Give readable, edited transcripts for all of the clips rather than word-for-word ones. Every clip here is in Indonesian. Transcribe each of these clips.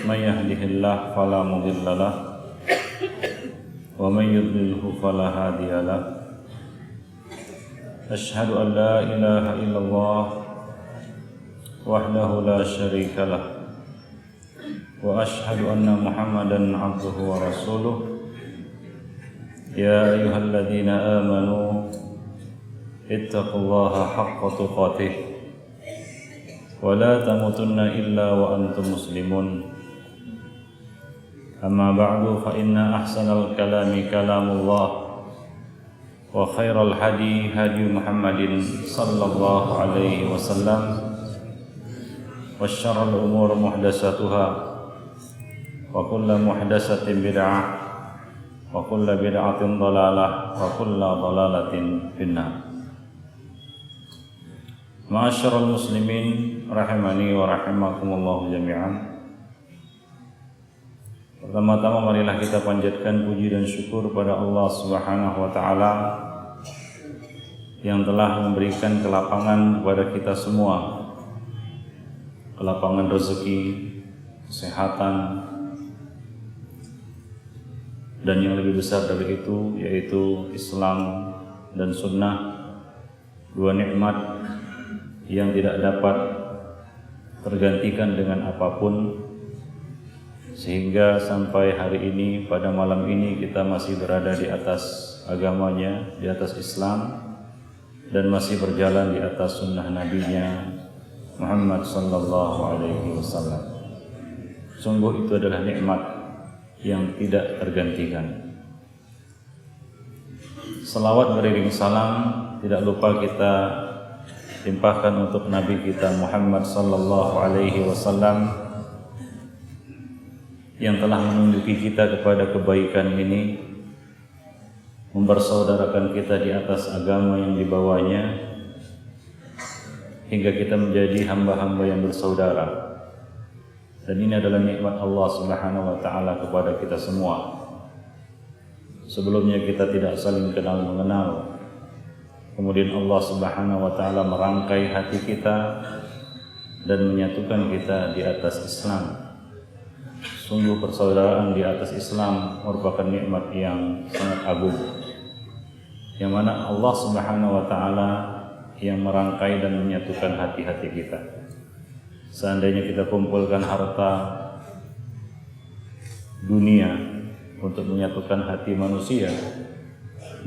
من يهده الله فلا مضل له ومن يضلله فلا هادي له أشهد أن لا إله إلا الله وحده لا شريك له وأشهد أن محمدا عبده ورسوله يا أيها الذين آمنوا اتقوا الله حق تقاته ولا تموتن إلا وأنتم مسلمون أما بعد فإن أحسن الكلام كلام الله وخير الهدي هدي محمد صلى الله عليه وسلم وشر الأمور محدثاتها وكل محدثة بدعة وكل بدعة ضلالة وكل ضلالة في النار. Ma'asyiral muslimin rahimani wa rahimakumullah jami'an. Pertama-tama marilah kita panjatkan puji dan syukur pada Allah Subhanahu wa taala yang telah memberikan kelapangan kepada kita semua. Kelapangan rezeki, kesehatan, dan yang lebih besar dari itu yaitu Islam dan Sunnah, dua nikmat yang tidak dapat tergantikan dengan apapun, sehingga sampai hari ini pada malam ini kita masih berada di atas agamanya, di atas Islam, dan masih berjalan di atas sunnah nabinya Muhammad sallallahu alaihi wasallam. Sungguh itu adalah nikmat yang tidak tergantikan. Salawat beriring salam tidak lupa kita limpahkan untuk Nabi kita Muhammad sallallahu alaihi wasallam yang telah menunjuki kita kepada kebaikan ini, mempersaudarakan kita di atas agama yang dibawanya, hingga kita menjadi hamba-hamba yang bersaudara. Dan ini adalah nikmat Allah Subhanahu wa taala kepada kita semua. Sebelumnya kita tidak saling kenal mengenal. Kemudian Allah Subhanahu wa taala merangkai hati kita dan menyatukan kita di atas Islam. Sungguh persaudaraan di atas Islam merupakan nikmat yang sangat agung, yang mana Allah Subhanahu wa taala yang merangkai dan menyatukan hati-hati kita. Seandainya kita kumpulkan harta dunia untuk menyatukan hati manusia,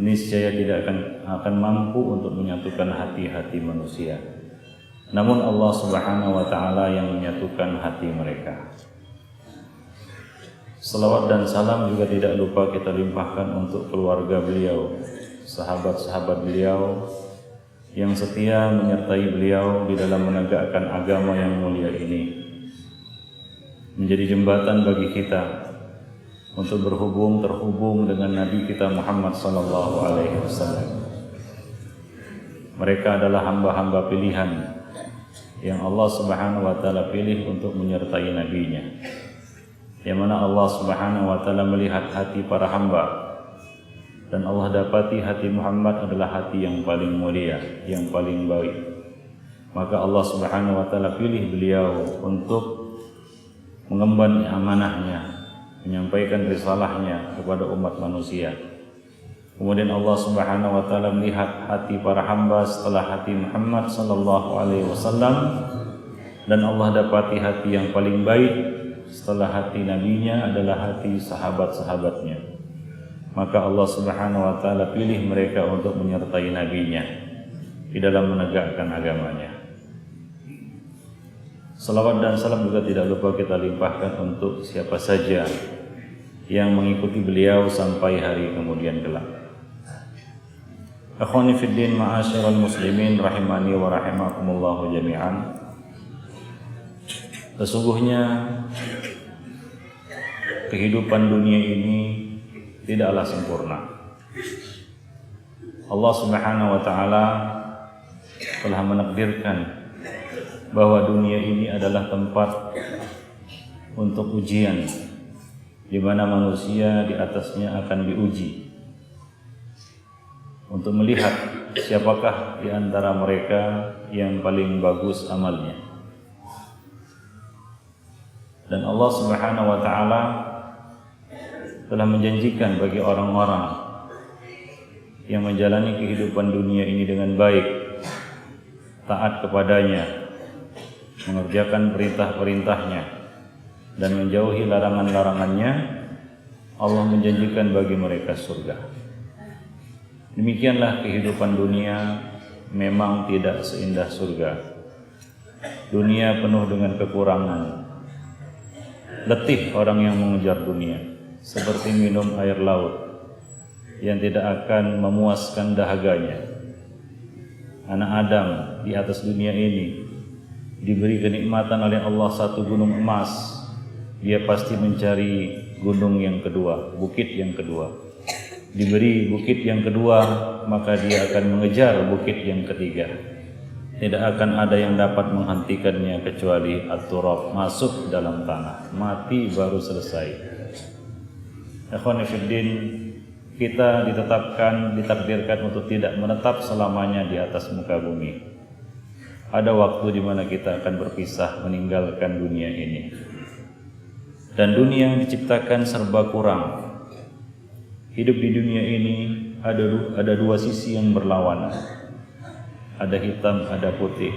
niscaya tidak akan mampu untuk menyatukan hati-hati manusia. Namun Allah Subhanahu wa taala yang menyatukan hati mereka. Salawat dan salam juga tidak lupa kita limpahkan untuk keluarga beliau, sahabat-sahabat beliau yang setia menyertai beliau di dalam menegakkan agama yang mulia ini, menjadi jembatan bagi kita untuk terhubung dengan Nabi kita Muhammad sallallahu alaihi wasallam. Mereka adalah hamba-hamba pilihan yang Allah Subhanahu wa taala pilih untuk menyertai nabinya. Yang mana Allah Subhanahu wa taala melihat hati para hamba, dan Allah dapati hati Muhammad adalah hati yang paling mulia, yang paling baik. Maka Allah Subhanahu wa taala pilih beliau untuk mengemban amanahnya, menyampaikan risalahnya kepada umat manusia. Kemudian Allah Subhanahu wa taala melihat hati para hamba setelah hati Muhammad sallallahu alaihi wasallam, dan Allah dapati hati yang paling baik setelah hati nabinya adalah hati sahabat-sahabatnya. Maka Allah Subhanahu wa taala pilih mereka untuk menyertai nabinya di dalam menegakkan agamanya. Salawat dan salam juga tidak lupa kita limpahkan untuk siapa saja yang mengikuti beliau sampai hari kemudian kelak. Akhwani fid din, ma'asyiral muslimin rahimani wa rahimakumullah jami'an. Sesungguhnya kehidupan dunia ini tidaklah sempurna. Allah Subhanahu wa taala telah menakdirkan bahwa dunia ini adalah tempat untuk ujian, di mana manusia di atasnya akan diuji untuk melihat siapakah di antara mereka yang paling bagus amalnya. Dan Allah Subhanahu wa taala telah menjanjikan bagi orang-orang yang menjalani kehidupan dunia ini dengan baik, taat kepadanya, mengerjakan perintah-perintahnya dan menjauhi larangan-larangannya, Allah menjanjikan bagi mereka surga. Demikianlah kehidupan dunia memang tidak seindah surga. Dunia penuh dengan kekurangan. Letih orang yang mengejar dunia, seperti minum air laut yang tidak akan memuaskan dahaganya. Anak Adam di atas dunia ini diberi kenikmatan oleh Allah satu gunung emas, dia pasti mencari gunung yang kedua, bukit yang kedua. Diberi bukit yang kedua, maka dia akan mengejar bukit yang ketiga. Tidak akan ada yang dapat menghentikannya kecuali at-turab, masuk dalam tanah, mati baru selesai. Ikhwani fiddin, kita ditakdirkan untuk tidak menetap selamanya di atas muka bumi. Ada waktu di mana kita akan berpisah meninggalkan dunia ini. Dan dunia yang diciptakan serba kurang. Hidup di dunia ini ada dua sisi yang berlawanan. Ada hitam, ada putih.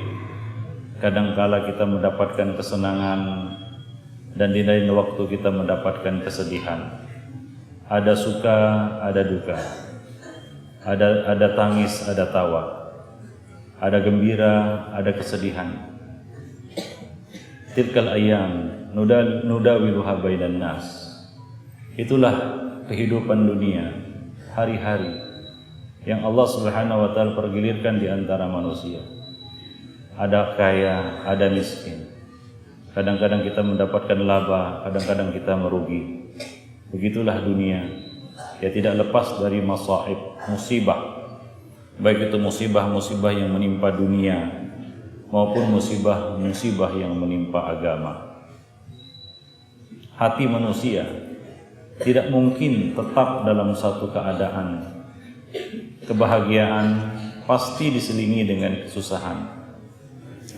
Kadangkala kita mendapatkan kesenangan dan di lain waktu kita mendapatkan kesedihan. Ada suka, ada duka. Ada tangis, ada tawa. Ada gembira, ada kesedihan. Tilkal ayyam nudawiluha bainan nas. Itulah kehidupan dunia, hari-hari yang Allah Subhanahu wa taala pergilirkan di antara manusia. Ada kaya, ada miskin. Kadang-kadang kita mendapatkan laba, kadang-kadang kita merugi. Begitulah dunia. Ya tidak lepas dari masaib, musibah. Baik itu musibah-musibah yang menimpa dunia maupun musibah-musibah yang menimpa agama. Hati manusia tidak mungkin tetap dalam satu keadaan. Kebahagiaan pasti diselingi dengan kesusahan.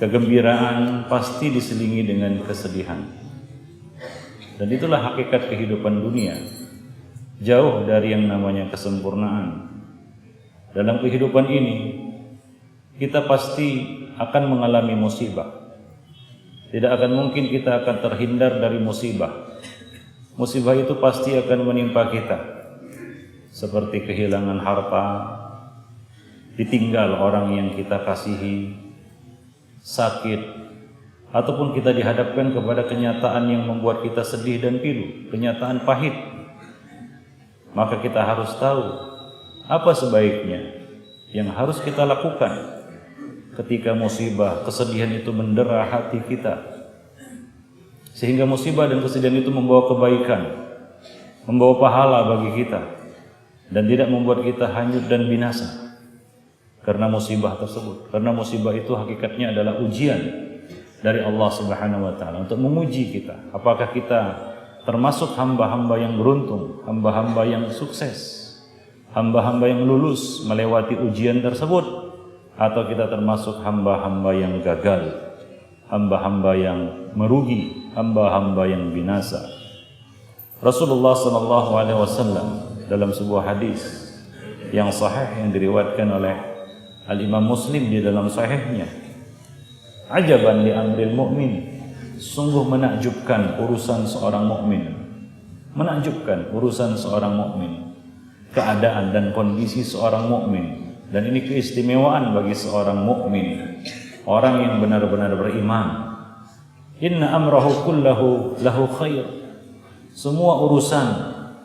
Kegembiraan pasti diselingi dengan kesedihan. Dan itulah hakikat kehidupan dunia. Jauh dari yang namanya kesempurnaan. Dalam kehidupan ini, kita pasti akan mengalami musibah. Tidak akan mungkin kita akan terhindar dari musibah. Musibah itu pasti akan menimpa kita. Seperti kehilangan harta, ditinggal orang yang kita kasihi, sakit, ataupun kita dihadapkan kepada kenyataan yang membuat kita sedih dan pilu, kenyataan pahit. Maka kita harus tahu apa sebaiknya yang harus kita lakukan ketika musibah, kesedihan itu mendera hati kita. Sehingga musibah dan kesedihan itu membawa kebaikan, membawa pahala bagi kita, dan tidak membuat kita hanyut dan binasa karena musibah tersebut. Karena musibah itu hakikatnya adalah ujian dari Allah Subhanahu wa taala untuk menguji kita. Apakah kita termasuk hamba-hamba yang beruntung, hamba-hamba yang sukses, hamba-hamba yang lulus melewati ujian tersebut, atau kita termasuk hamba-hamba yang gagal, hamba-hamba yang merugi, hamba-hamba yang binasa. Rasulullah SAW dalam sebuah hadis yang sahih yang diriwayatkan oleh Al-Imam Muslim di dalam sahihnya, ajaban li amril mu'min, sungguh menakjubkan urusan seorang mukmin. Menakjubkan urusan seorang mukmin, keadaan dan kondisi seorang mukmin. Dan ini keistimewaan bagi seorang mukmin, orang yang benar-benar beriman. Inna amrahu kullahu lahu khair. Semua urusan,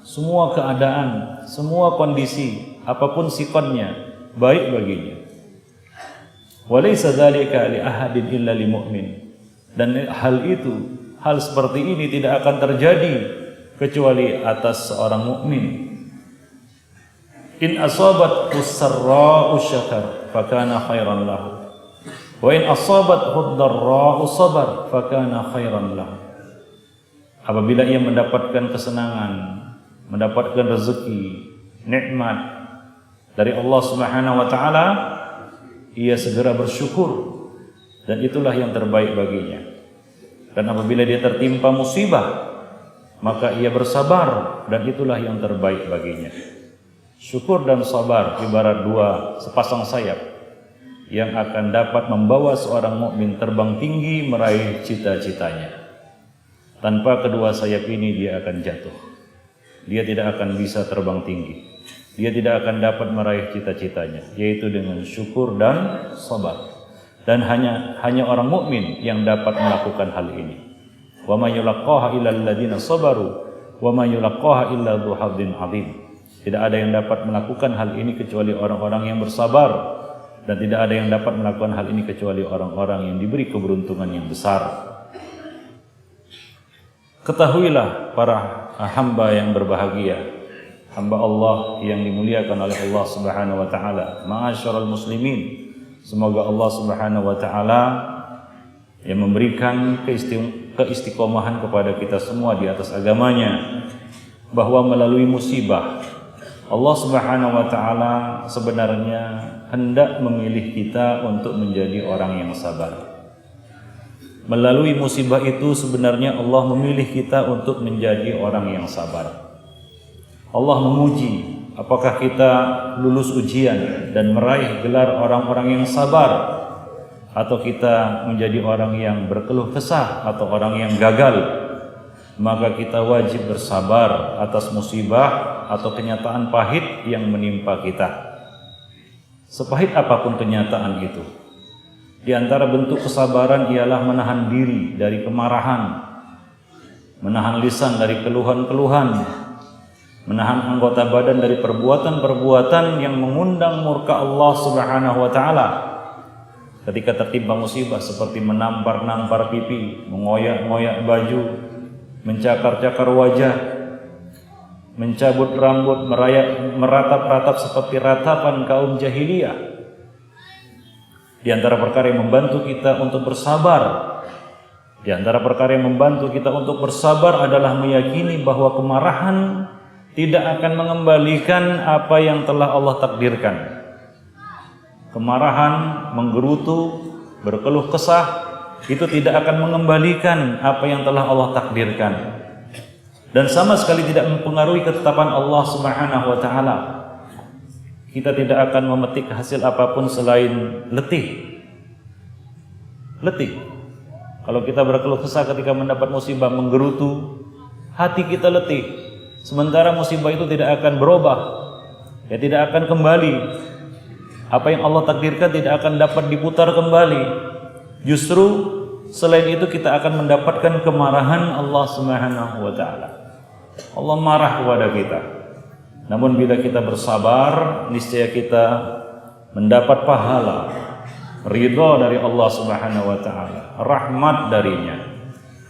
semua keadaan, semua kondisi, apapun sikonnya, baik baginya. Walaysa dzalika li ahadin illa lil mu'min. Dan hal seperti ini tidak akan terjadi kecuali atas seorang mukmin. In asabat usarra'u syakar fakana khairan lahu. Wa in asabat darra'u sabar fakana khairan lahu. Apabila ia mendapatkan kesenangan, mendapatkan rezeki, nikmat dari Allah Subhanahu wa taala, ia segera bersyukur, dan itulah yang terbaik baginya. Dan apabila dia tertimpa musibah, maka ia bersabar, dan itulah yang terbaik baginya. Syukur dan sabar ibarat dua sepasang sayap yang akan dapat membawa seorang mukmin terbang tinggi meraih cita-citanya. Tanpa kedua sayap ini dia akan jatuh. Dia tidak akan bisa terbang tinggi. Dia tidak akan dapat meraih cita-citanya, yaitu dengan syukur dan sabar. Dan hanya orang mukmin yang dapat melakukan hal ini. Wa may yulaqaha illal ladzina sabaru wa may yulaqaha illa dzu hadzin adzim. Tidak ada yang dapat melakukan hal ini kecuali orang-orang yang bersabar, dan tidak ada yang dapat melakukan hal ini kecuali orang-orang yang diberi keberuntungan yang besar. Ketahuilah para hamba yang berbahagia, hamba Allah yang dimuliakan oleh Allah Subhanahu wa taala, ma'asyiral muslimin, semoga Allah Subhanahu wa taala yang memberikan keistiqomahan kepada kita semua di atas agamanya, bahwa melalui musibah Allah Subhanahu wa taala sebenarnya hendak memilih kita untuk menjadi orang yang sabar. Melalui musibah itu sebenarnya Allah memilih kita untuk menjadi orang yang sabar. Allah menguji apakah kita lulus ujian dan meraih gelar orang-orang yang sabar, atau kita menjadi orang yang berkeluh kesah atau orang yang gagal. Maka kita wajib bersabar atas musibah atau kenyataan pahit yang menimpa kita. Sepahit apapun kenyataan itu, di antara bentuk kesabaran ialah menahan diri dari kemarahan, menahan lisan dari keluhan-keluhan, menahan anggota badan dari perbuatan-perbuatan yang mengundang murka Allah Subhanahu wa taala. Ketika tertimpa musibah seperti menampar-nampar pipi, mengoyak-ngoyak baju, mencakar-cakar wajah, mencabut rambut, meratap-ratap seperti ratapan kaum jahiliyah. Di antara perkara yang membantu kita untuk bersabar, di antara perkara yang membantu kita untuk bersabar adalah meyakini bahwa kemarahan tidak akan mengembalikan apa yang telah Allah takdirkan. Kemarahan, menggerutu, berkeluh kesah, itu tidak akan mengembalikan apa yang telah Allah takdirkan. Dan sama sekali tidak mempengaruhi ketetapan Allah Subhanahu wa taala. Kita tidak akan memetik hasil apapun selain letih. Letih. Kalau kita berkeluh kesah ketika mendapat musibah, menggerutu, hati kita letih. Sementara musibah itu tidak akan berubah, ya tidak akan kembali. Apa yang Allah takdirkan tidak akan dapat diputar kembali. Justru selain itu kita akan mendapatkan kemarahan Allah Subhanahu wa taala. Allah marah kepada kita. Namun bila kita bersabar, niscaya kita mendapat pahala, ridha dari Allah Subhanahu wa taala, rahmat darinya.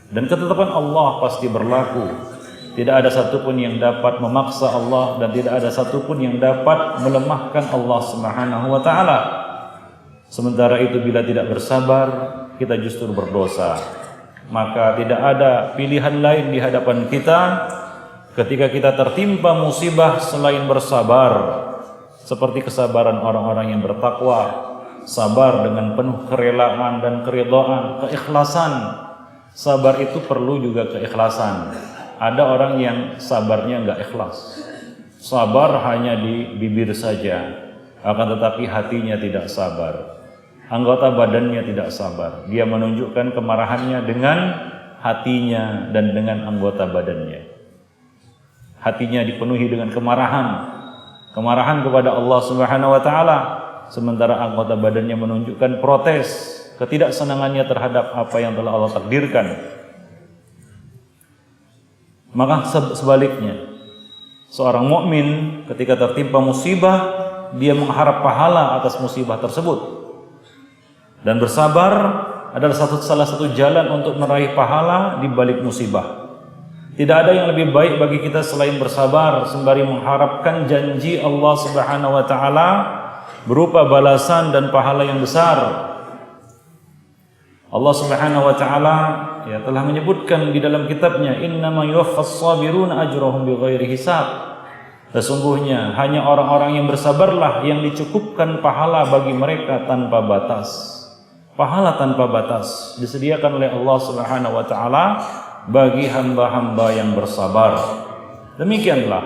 Dan ketetapan Allah pasti berlaku. Tidak ada satupun yang dapat memaksa Allah, dan tidak ada satupun yang dapat melemahkan Allah Subhanahu wa taala. Sementara itu bila tidak bersabar, kita justru berdosa. Maka tidak ada pilihan lain di hadapan kita ketika kita tertimpa musibah selain bersabar, seperti kesabaran orang-orang yang bertakwa, sabar dengan penuh kerelaan dan keridhaan, keikhlasan. Sabar itu perlu juga keikhlasan. Ada orang yang sabarnya enggak ikhlas, sabar hanya di bibir saja, akan tetapi hatinya tidak sabar, anggota badannya tidak sabar. Dia menunjukkan kemarahannya dengan hatinya dan dengan anggota badannya. Hatinya dipenuhi dengan kemarahan kepada Allah Subhanahu wa taala, sementara anggota badannya menunjukkan protes, ketidaksenangannya terhadap apa yang telah Allah takdirkan. Maka sebaliknya, seorang mukmin ketika tertimpa musibah, dia mengharap pahala atas musibah tersebut. Dan bersabar adalah salah satu jalan untuk meraih pahala di balik musibah. Tidak ada yang lebih baik bagi kita selain bersabar sembari mengharapkan janji Allah Subhanahu wa taala berupa balasan dan pahala yang besar. Allah Subhanahu wa taala ya telah menyebutkan di dalam kitabnya, innama yuwaffas sabiruna ajrahum bighairi hisab. Sesungguhnya hanya orang-orang yang bersabarlah yang dicukupkan pahala bagi mereka tanpa batas. pahala tanpa batas disediakan oleh Allah Subhanahu wa taala bagi hamba-hamba yang bersabar. Demikianlah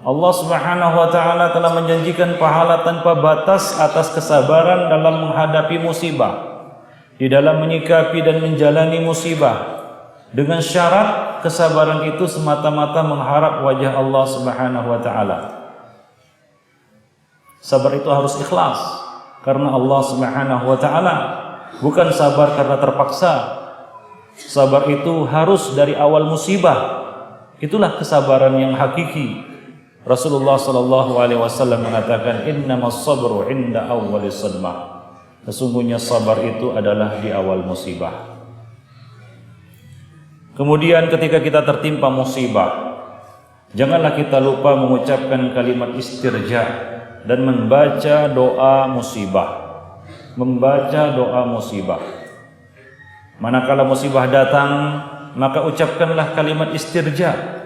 Allah Subhanahu wa taala telah menjanjikan pahala tanpa batas atas kesabaran dalam menghadapi musibah, di dalam menyikapi dan menjalani musibah, dengan syarat kesabaran itu semata-mata mengharap wajah Allah Subhanahu wa taala. Sabar itu harus ikhlas karena Allah Subhanahu wa taala, bukan sabar karena terpaksa. Sabar itu harus dari awal musibah. Itulah kesabaran yang hakiki. Rasulullah sallallahu alaihi wasallam mengatakan, innamas sabru 'inda awwalis sadmah. Sesungguhnya sabar itu adalah di awal musibah. Kemudian ketika kita tertimpa musibah, janganlah kita lupa mengucapkan kalimat istirja dan membaca doa musibah. Membaca doa musibah. Manakala musibah datang, maka ucapkanlah kalimat istirja.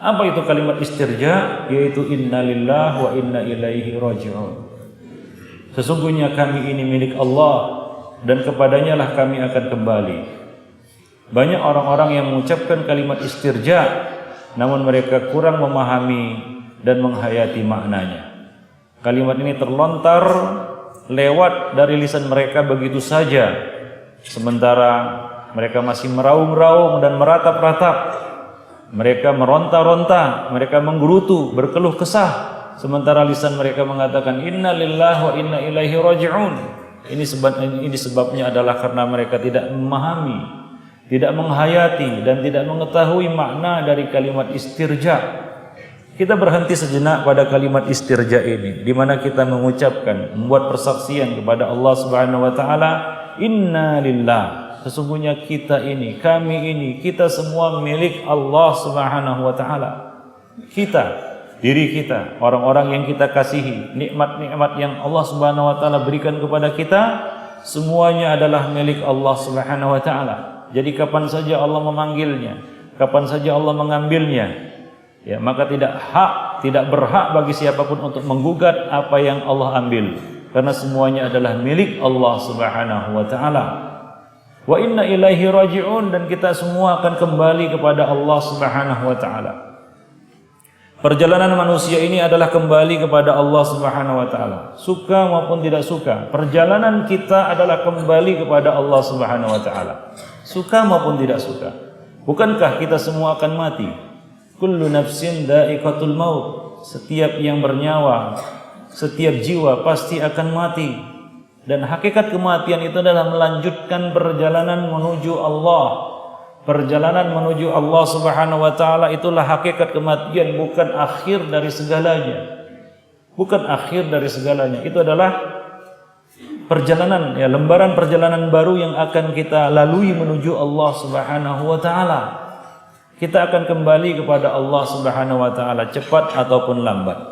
Apa itu kalimat istirja? Yaitu innalillahi wa inna ilaihi raji'un. Sesungguhnya kami ini milik Allah dan kepadanya lah kami akan kembali. Banyak orang-orang yang mengucapkan kalimat istirja namun mereka kurang memahami dan menghayati maknanya. Kalimat ini terlontar lewat dari lisan mereka begitu saja, sementara mereka masih meraung-raung dan meratap-ratap. Mereka meronta-ronta, mereka menggerutu, berkeluh kesah, sementara lisan mereka mengatakan inna lillahi wa inna ilaihi raji'un. Ini sebabnya adalah karena mereka tidak memahami, tidak menghayati dan tidak mengetahui makna dari kalimat istirja. Kita berhenti sejenak pada kalimat istirja ini, di mana kita mengucapkan, membuat persaksian kepada Allah Subhanahu wa taala, inna lillahi. Sesungguhnya kita ini, kami ini, kita semua milik Allah Subhanahu wa taala. Kita, diri kita, orang-orang yang kita kasihi, nikmat-nikmat yang Allah Subhanahu wa taala berikan kepada kita, semuanya adalah milik Allah Subhanahu wa taala. Jadi kapan saja Allah memanggilnya, kapan saja Allah mengambilnya, ya, maka tidak berhak bagi siapapun untuk menggugat apa yang Allah ambil, karena semuanya adalah milik Allah Subhanahu wa taala. Wa inna ilaihi raji'un, dan kita semua akan kembali kepada Allah Subhanahu wa taala. Perjalanan manusia ini adalah kembali kepada Allah Subhanahu wa taala. Suka maupun tidak suka, perjalanan kita adalah kembali kepada Allah Subhanahu wa taala. Suka maupun tidak suka. Bukankah kita semua akan mati? Kullu nafsin dha'iqatul maut. Setiap yang bernyawa, setiap jiwa pasti akan mati. Dan hakikat kematian itu adalah melanjutkan perjalanan menuju Allah. Perjalanan menuju Allah Subhanahu wa taala itulah hakikat kematian, bukan akhir dari segalanya. Bukan akhir dari segalanya. Itu adalah perjalanan, ya, lembaran perjalanan baru yang akan kita lalui menuju Allah Subhanahu wa taala. Kita akan kembali kepada Allah Subhanahu wa taala cepat ataupun lambat.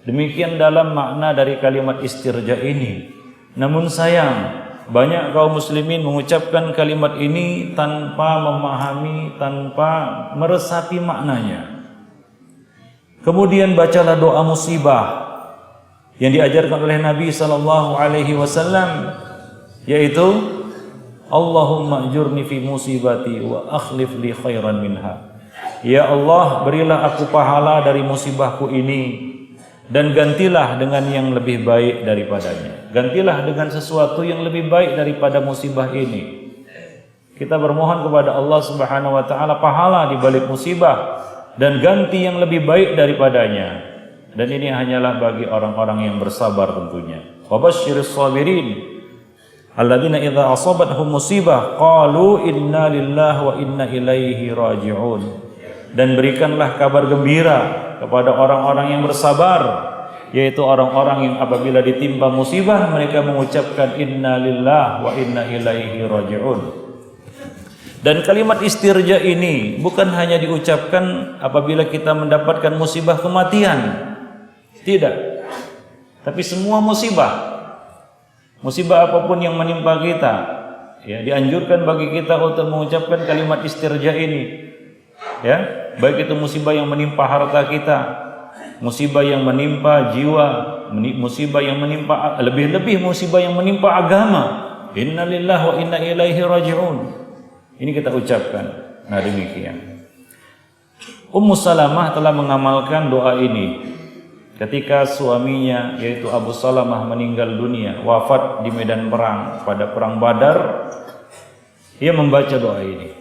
Demikian dalam makna dari kalimat istirja ini. Namun sayang, banyak kaum muslimin mengucapkan kalimat ini tanpa memahami, tanpa meresapi maknanya. Kemudian bacalah doa musibah yang diajarkan oleh Nabi sallallahu alaihi wasallam, yaitu Allahumma ajurni fi musibati wa akhlif li khairan minha. Ya Allah, berilah aku pahala dari musibahku ini dan gantilah dengan yang lebih baik daripadanya. Gantilah dengan sesuatu yang lebih baik daripada musibah ini. Kita bermohon kepada Allah Subhanahu wa taala pahala di balik musibah dan ganti yang lebih baik daripadanya. Dan ini hanyalah bagi orang-orang yang bersabar tentunya. Wa basyiris sabirin alladzina idza asabathum musibah qalu inna lillahi wa inna ilaihi raji'un. Dan berikanlah kabar gembira kepada orang-orang yang bersabar, yaitu orang-orang yang apabila ditimpa musibah mereka mengucapkan inna lillahi wa inna ilaihi raji'un. Dan kalimat istirja ini bukan hanya diucapkan apabila kita mendapatkan musibah kematian, tidak, tapi semua musibah, musibah apapun yang menimpa kita, ya, dianjurkan bagi kita untuk mengucapkan kalimat istirja ini. Ya, baik itu musibah yang menimpa harta kita, musibah yang menimpa jiwa, musibah yang menimpa, lebih-lebih musibah yang menimpa agama, Inna lillahi wa inna ilaihi raji'un. Ini kita ucapkan. Nah, demikian. Ummu Salamah telah mengamalkan doa ini ketika suaminya yaitu Abu Salamah meninggal dunia, wafat di medan perang pada perang Badar. Ia membaca doa ini.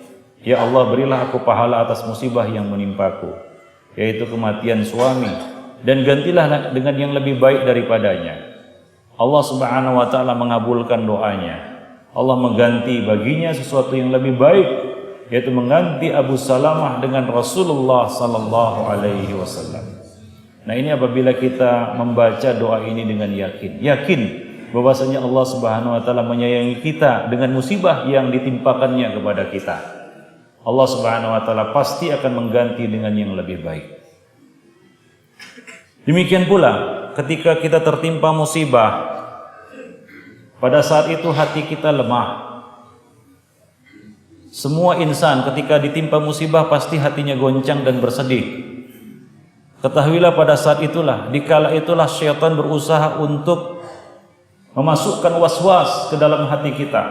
Ya Allah, berilah aku pahala atas musibah yang menimpaku, yaitu kematian suami, dan gantilah dengan yang lebih baik daripadanya. Allah Subhanahu wa taala mengabulkan doanya. Allah mengganti baginya sesuatu yang lebih baik, yaitu mengganti Abu Salamah dengan Rasulullah sallallahu alaihi wasallam. Nah, ini apabila kita membaca doa ini dengan yakin bahwasanya Allah Subhanahu wa taala menyayangi kita dengan musibah yang ditimpakannya kepada kita. Allah Subhanahu wa taala pasti akan mengganti dengan yang lebih baik. Demikian pula ketika kita tertimpa musibah, pada saat itu hati kita lemah. Semua insan ketika ditimpa musibah pasti hatinya goncang dan bersedih. Ketahuilah pada saat itulah, dikala itulah syaitan berusaha untuk memasukkan was-was ke dalam hati kita,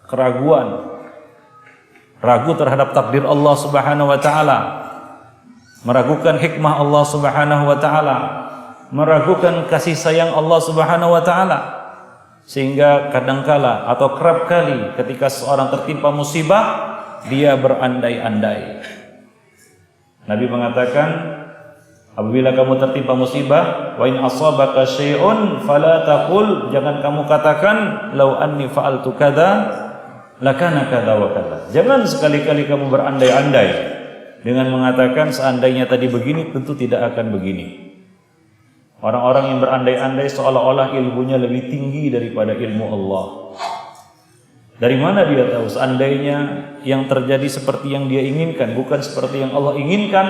keraguan, ragu terhadap takdir Allah Subhanahu wa taala, meragukan hikmah Allah Subhanahu wa taala, meragukan kasih sayang Allah Subhanahu wa taala. Sehingga kadangkala atau kerap kali ketika seorang tertimpa musibah, dia berandai-andai. Nabi mengatakan, apabila kamu tertimpa musibah, wa in asabaka syai'un fala taqul, jangan kamu katakan law anni fa'altu kadza lakana kadza wa kadza. Jangan sekali-kali kamu berandai-andai dengan mengatakan seandainya tadi begini tentu tidak akan begini. Orang-orang yang berandai-andai seolah-olah ilmunya lebih tinggi daripada ilmu Allah. Dari mana dia tahu seandainya yang terjadi seperti yang dia inginkan bukan seperti yang Allah inginkan,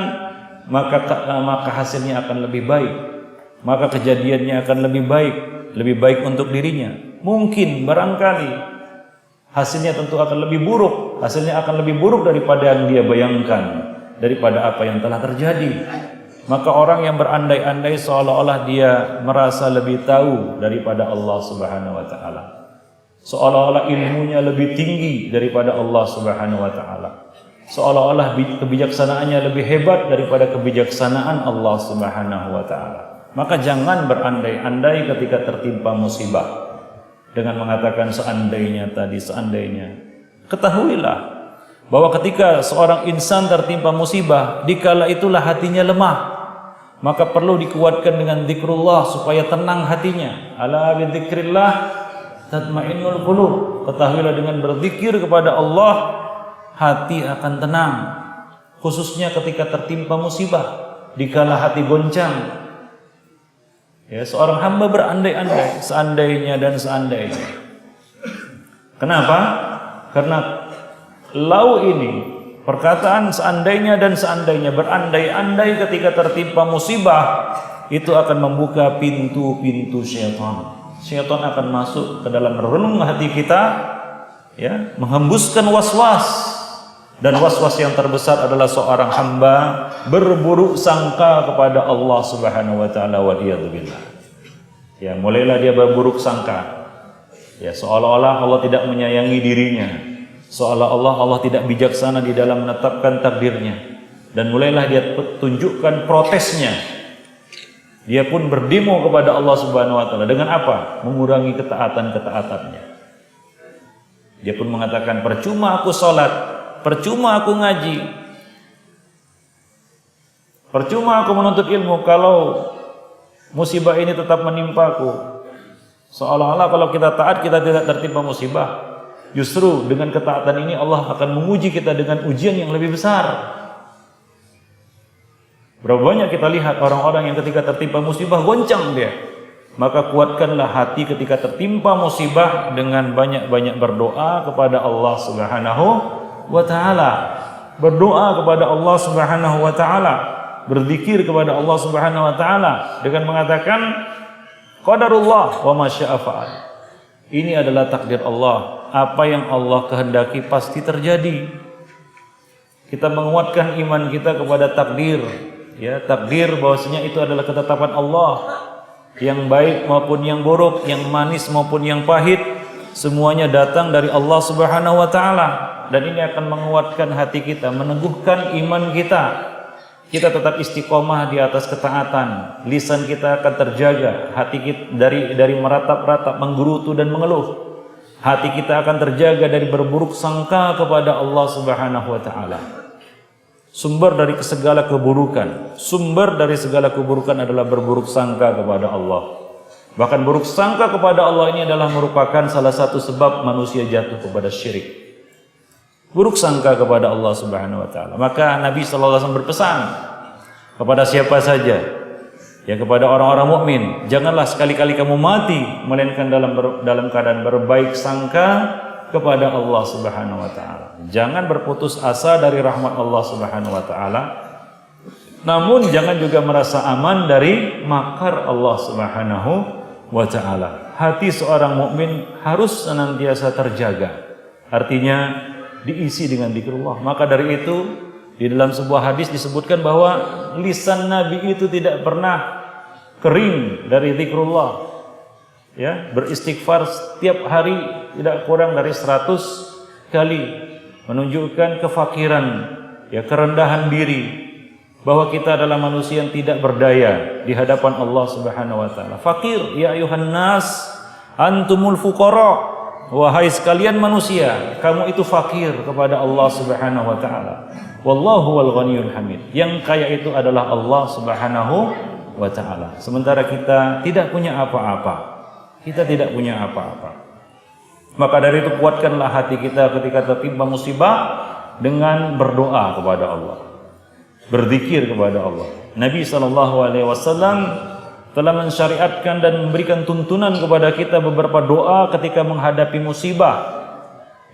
maka hasilnya akan lebih baik, maka kejadiannya akan lebih baik untuk dirinya. Mungkin barangkali hasilnya tentu akan lebih buruk, hasilnya akan lebih buruk daripada yang dia bayangkan, daripada apa yang telah terjadi. Maka orang yang berandai-andai seolah-olah dia merasa lebih tahu daripada Allah Subhanahu wa taala. Seolah-olah ilmunya lebih tinggi daripada Allah Subhanahu wa taala. Seolah-olah kebijaksanaannya lebih hebat daripada kebijaksanaan Allah Subhanahu wa taala. Maka jangan berandai-andai ketika tertimpa musibah dengan mengatakan seandainya. Ketahuilah bahwa ketika seorang insan tertimpa musibah, dikala itulah hatinya lemah, maka perlu dikuatkan dengan zikrullah supaya tenang hatinya. Ala bidzikrillah tatmainnul qulub. Ketahuilah dengan berzikir kepada Allah, hati akan tenang, khususnya ketika tertimpa musibah, dikala hati goncang. Ya, seorang hamba berandai-andai, seandainya dan seandainya. Kenapa? Karena lau ini, perkataan seandainya dan seandainya, berandai-andai ketika tertimpa musibah, itu akan membuka pintu-pintu syaitan. Syaitan akan masuk ke dalam relung hati kita, ya, menghembuskan was-was. Dan was-was yang terbesar adalah seorang hamba berburuk sangka kepada Allah Subhanahu wa taala, wa iyadzubillah. Ya, mulailah dia berburuk sangka. Ya, seolah-olah Allah tidak menyayangi dirinya. Seolah-olah Allah tidak bijaksana di dalam menetapkan takdirnya. Dan mulailah dia tunjukkan protesnya. Dia pun berdemo kepada Allah Subhanahu wa taala dengan apa? Mengurangi ketaatan-ketaatannya. Dia pun mengatakan, percuma aku sholat, percuma aku ngaji, percuma aku menuntut ilmu kalau musibah ini tetap menimpaku. Seolah-olah kalau kita taat kita tidak tertimpa musibah. Justru dengan ketaatan ini Allah akan menguji kita dengan ujian yang lebih besar. Berapa banyak kita lihat orang-orang yang ketika tertimpa musibah goncang dia. Maka kuatkanlah hati ketika tertimpa musibah dengan banyak-banyak berdoa kepada Allah Subhanahu wa taala. Berdoa kepada Allah Subhanahu wa taala, berzikir kepada Allah Subhanahu wa taala dengan mengatakan qadarullah wa ma syaa fa'al. Ini adalah takdir Allah. Apa yang Allah kehendaki pasti terjadi. Kita menguatkan iman kita kepada takdir, ya, takdir bahwasanya itu adalah ketetapan Allah, yang baik maupun yang buruk, yang manis maupun yang pahit, semuanya datang dari Allah Subhanahu wa taala, dan ini akan menguatkan hati kita, meneguhkan iman kita. Kita tetap istiqomah di atas ketaatan, lisan kita akan terjaga, hati kita dari meratap-ratap, menggerutu dan mengeluh. Hati kita akan terjaga dari berburuk sangka kepada Allah Subhanahu wa taala. Sumber dari segala keburukan, sumber dari segala keburukan adalah berburuk sangka kepada Allah. Bahkan buruk sangka kepada Allah ini adalah merupakan salah satu sebab manusia jatuh kepada syirik. Buruk sangka kepada Allah Subhanahu wa taala. Maka Nabi sallallahu alaihi wasallam berpesan kepada siapa saja, ya kepada orang-orang mukmin, janganlah sekali-kali kamu mati melainkan dalam keadaan berbaik sangka kepada Allah Subhanahu wa taala. Jangan berputus asa dari rahmat Allah Subhanahu wa taala. Namun jangan juga merasa aman dari makar Allah Subhanahu wa taala. Hati seorang mukmin harus senantiasa terjaga. Artinya diisi dengan zikrullah. Maka dari itu di dalam sebuah hadis disebutkan bahwa lisan Nabi itu tidak pernah kering dari zikrullah. Ya, beristighfar setiap hari tidak kurang dari 100 kali, menunjukkan kefakiran, ya, kerendahan diri, bahwa kita adalah manusia yang tidak berdaya di hadapan Allah Subhanahu wa taala. Fakir, ya ayuhan nas, antumul fuqara. Wahai sekalian manusia, kamu itu fakir kepada Allah Subhanahu wa taala. Wallahu wal ghaniyul hamid. Yang kaya itu adalah Allah Subhanahu wa taala. Sementara kita tidak punya apa-apa. Kita tidak punya apa-apa. Maka dari itu kuatkanlah hati kita ketika tertimpa musibah dengan berdoa kepada Allah. Berzikir kepada Allah. Nabi SAW telah mensyariatkan dan memberikan tuntunan kepada kita beberapa doa ketika menghadapi musibah.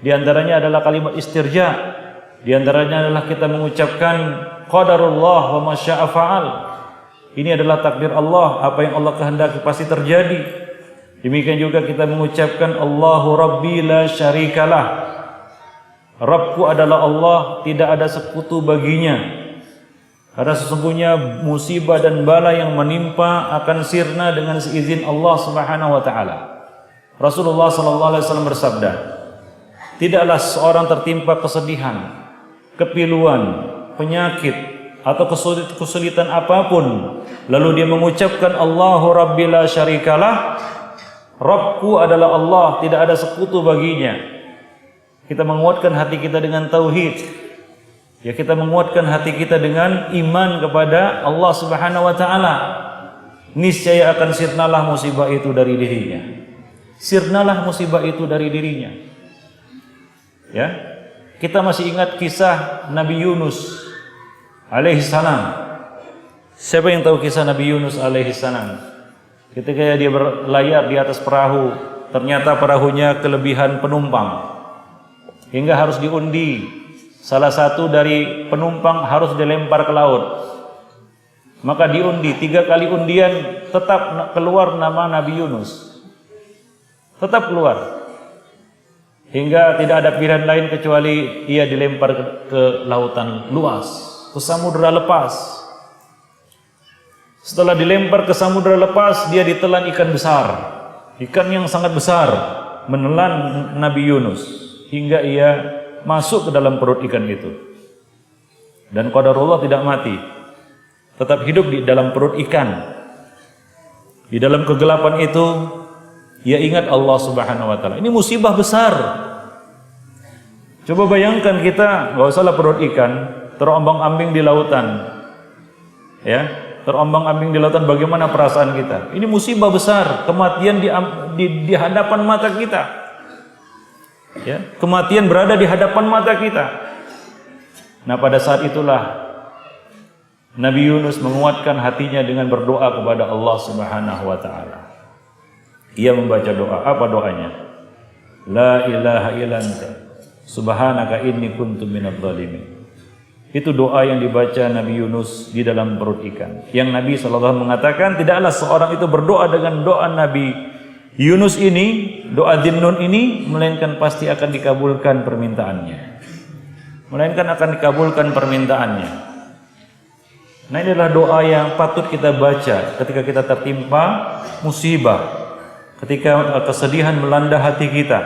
Di antaranya adalah kalimat istirja. Di antaranya adalah kita mengucapkan qadarullah wa ma syaa fa'al. Ini adalah takdir Allah, apa yang Allah kehendaki pasti terjadi. Demikian juga kita mengucapkan Allahu Rabbi la syarikalah. Rabbku adalah Allah, tidak ada sekutu baginya. Karena sesungguhnya musibah dan bala yang menimpa akan sirna dengan seizin Allah Subhanahu wa taala. Rasulullah sallallahu alaihi wasallam bersabda, tidaklah seorang tertimpa kesedihan, kepiluan, penyakit atau kesulitan apapun lalu dia mengucapkan Allahu Rabbi la syarikalah, Rabbku adalah Allah, tidak ada sekutu baginya. Kita menguatkan hati kita dengan tauhid. Ya, kita menguatkan hati kita dengan iman kepada Allah Subhanahu wa taala. Niscaya akan sirnalah musibah itu dari dirinya. Sirnalah musibah itu dari dirinya. Ya. Kita masih ingat kisah Nabi Yunus alaihi salam. Siapa yang tahu kisah Nabi Yunus alaihi salam? Ketika dia berlayar di atas perahu, ternyata perahunya kelebihan penumpang. Hingga harus diundi. Salah satu dari penumpang harus dilempar ke laut. Maka diundi, 3 kali undian tetap keluar nama Nabi Yunus. Tetap keluar. Hingga tidak ada pilihan lain kecuali ia dilempar ke lautan luas, ke samudera lepas. Setelah dilempar ke samudera lepas, dia ditelan ikan besar. Ikan yang sangat besar menelan Nabi Yunus hingga ia masuk ke dalam perut ikan itu. Dan qadarullah tidak mati, tetap hidup di dalam perut ikan. Di dalam kegelapan itu ia ingat Allah Subhanahu wa taala. Ini musibah besar. Coba bayangkan kita, enggak usahlah perut ikan, terombang-ambing di lautan. Ya, terombang-ambing di lautan, bagaimana perasaan kita? Ini musibah besar, kematian di hadapan mata kita. Ya, kematian berada di hadapan mata kita. Nah, pada saat itulah Nabi Yunus menguatkan hatinya dengan berdoa kepada Allah Subhanahu wa taala. Ia membaca doa. Apa doanya? La ilaha illa anta subhanaka inni kuntu minadh dhalimin. Itu doa yang dibaca Nabi Yunus di dalam perut ikan. Yang Nabi SAW mengatakan tidaklah seorang itu berdoa dengan doa Nabi Yunus ini, doa Dhinnun ini, melainkan pasti akan dikabulkan permintaannya. Melainkan akan dikabulkan permintaannya. Nah, ini adalah doa yang patut kita baca ketika kita tertimpa musibah. ketika kesedihan melanda hati kita,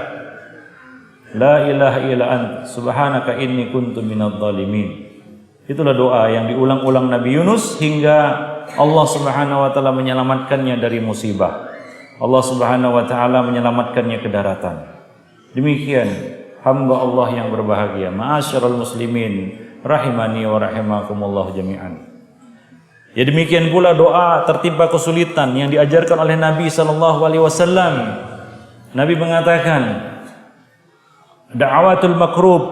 la ilaha illa anta subhanaka inni kuntu minadh dhalimin. Itulah doa yang diulang-ulang Nabi Yunus hingga Allah Subhanahu wa taala menyelamatkannya dari musibah. Allah Subhanahu wa taala menyelamatkannya ke daratan. Demikian hamba Allah yang berbahagia. Ma'asyiral muslimin rahimani wa rahimakumullah jami'an. Ya, demikian pula doa tertimpa kesulitan yang diajarkan oleh Nabi sallallahu alaihi wasallam. Nabi mengatakan, da'watul makrub,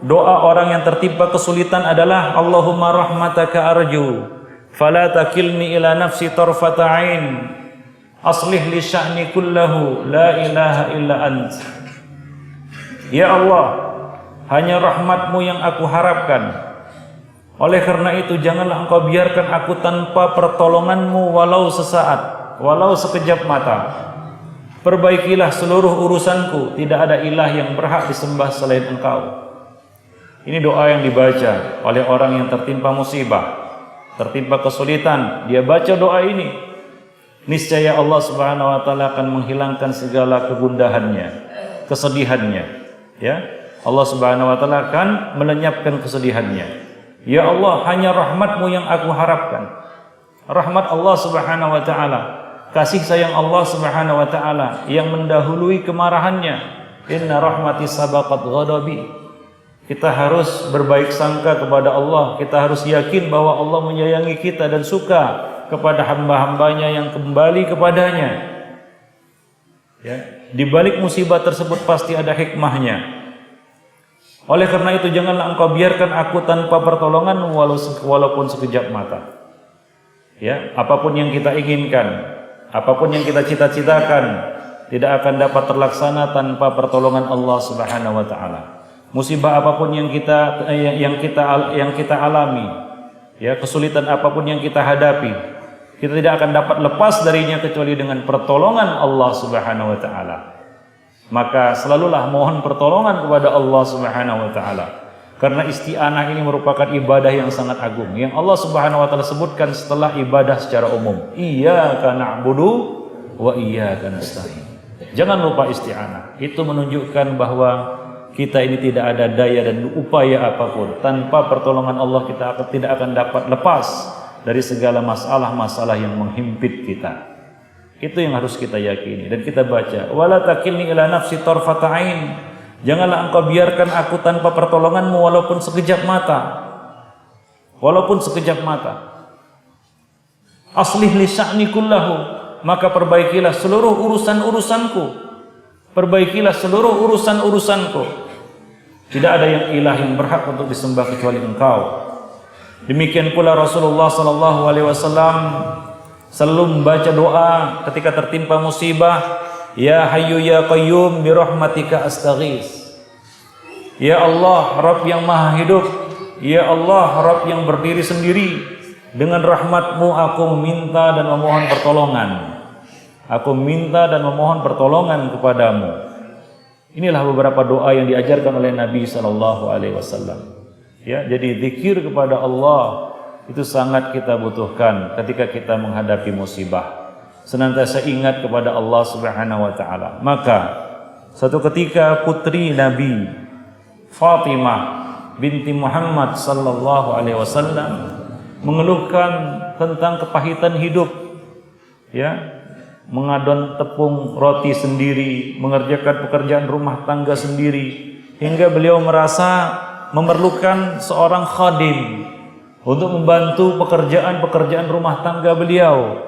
doa orang yang tertimpa kesulitan adalah Allahumma rahmataka arju fala takilni ila nafsi tarfata ain aslih li sya'ni kullahu la ilaha illa ant. Ya Allah, hanya rahmatmu yang aku harapkan. Oleh karena itu janganlah engkau biarkan aku tanpa pertolonganmu walau sesaat, walau sekejap mata. Perbaikilah seluruh urusanku, tidak ada ilah yang berhak disembah selain engkau. Ini doa yang dibaca oleh orang yang tertimpa musibah, tertimpa kesulitan. Dia baca doa ini, niscaya Allah Subhanahu wa taala akan menghilangkan segala kegundahannya, kesedihannya. Ya, Allah Subhanahu wa taala akan melenyapkan kesedihannya. Ya Allah, hanya rahmatmu yang aku harapkan. Rahmat Allah Subhanahu wa taala, kasih sayang Allah Subhanahu wa taala yang mendahului kemarahannya. Inna rahmati sabaqat ghadabi. Kita harus berbaik sangka kepada Allah. Kita harus yakin bahwa Allah menyayangi kita dan suka kepada hamba-hambanya yang kembali kepadanya. Ya, di balik musibah tersebut pasti ada hikmahnya. Oleh karena itu janganlah engkau biarkan aku tanpa pertolongan walaupun sekejap mata. Ya, apapun yang kita inginkan, apapun yang kita cita-citakan tidak akan dapat terlaksana tanpa pertolongan Allah Subhanahu wa taala. Musibah apapun yang kita alami, ya, kesulitan apapun yang kita hadapi, kita tidak akan dapat lepas darinya kecuali dengan pertolongan Allah Subhanahu wa taala. Maka selalulah mohon pertolongan kepada Allah Subhanahu wa taala. Karena isti'anah ini merupakan ibadah yang sangat agung yang Allah Subhanahu wa taala sebutkan setelah ibadah secara umum. Iyyaka na'budu wa iyyaka nasta'in. Jangan lupa isti'anah. Itu menunjukkan bahwa kita ini tidak ada daya dan upaya apapun. Tanpa pertolongan Allah kita tidak akan dapat lepas dari segala masalah-masalah yang menghimpit kita. Itu yang harus kita yakini dan kita baca. Wala takilni ila nafsi tarfata ain. Janganlah engkau biarkan aku tanpa pertolonganmu walaupun sekejap mata. Walaupun sekejap mata. Aslih li sya'ni kullahu, maka perbaikilah seluruh urusan-urusanku. Perbaikilah seluruh urusan-urusanku. Tidak ada yang ilah yang berhak untuk disembah kecuali engkau. Demikian pula Rasulullah sallallahu alaihi wasallam selalu membaca doa ketika tertimpa musibah, ya hayyu ya qayyum bi rahmatika astaghits. Ya Allah, Rabb yang maha hidup, ya Allah, Rabb yang berdiri sendiri, dengan rahmatmu aku meminta dan memohon pertolongan. Aku minta dan memohon pertolongan kepadamu. Inilah beberapa doa yang diajarkan oleh Nabi sallallahu alaihi wasallam. Ya, jadi zikir kepada Allah itu sangat kita butuhkan ketika kita menghadapi musibah. Senantiasa ingat kepada Allah Subhanahu wa taala. Maka satu ketika putri Nabi Fatimah binti Muhammad sallallahu alaihi wasallam mengeluhkan tentang kepahitan hidup. Ya, mengadon tepung roti sendiri, mengerjakan pekerjaan rumah tangga sendiri, hingga beliau merasa memerlukan seorang khadim untuk membantu pekerjaan-pekerjaan rumah tangga beliau.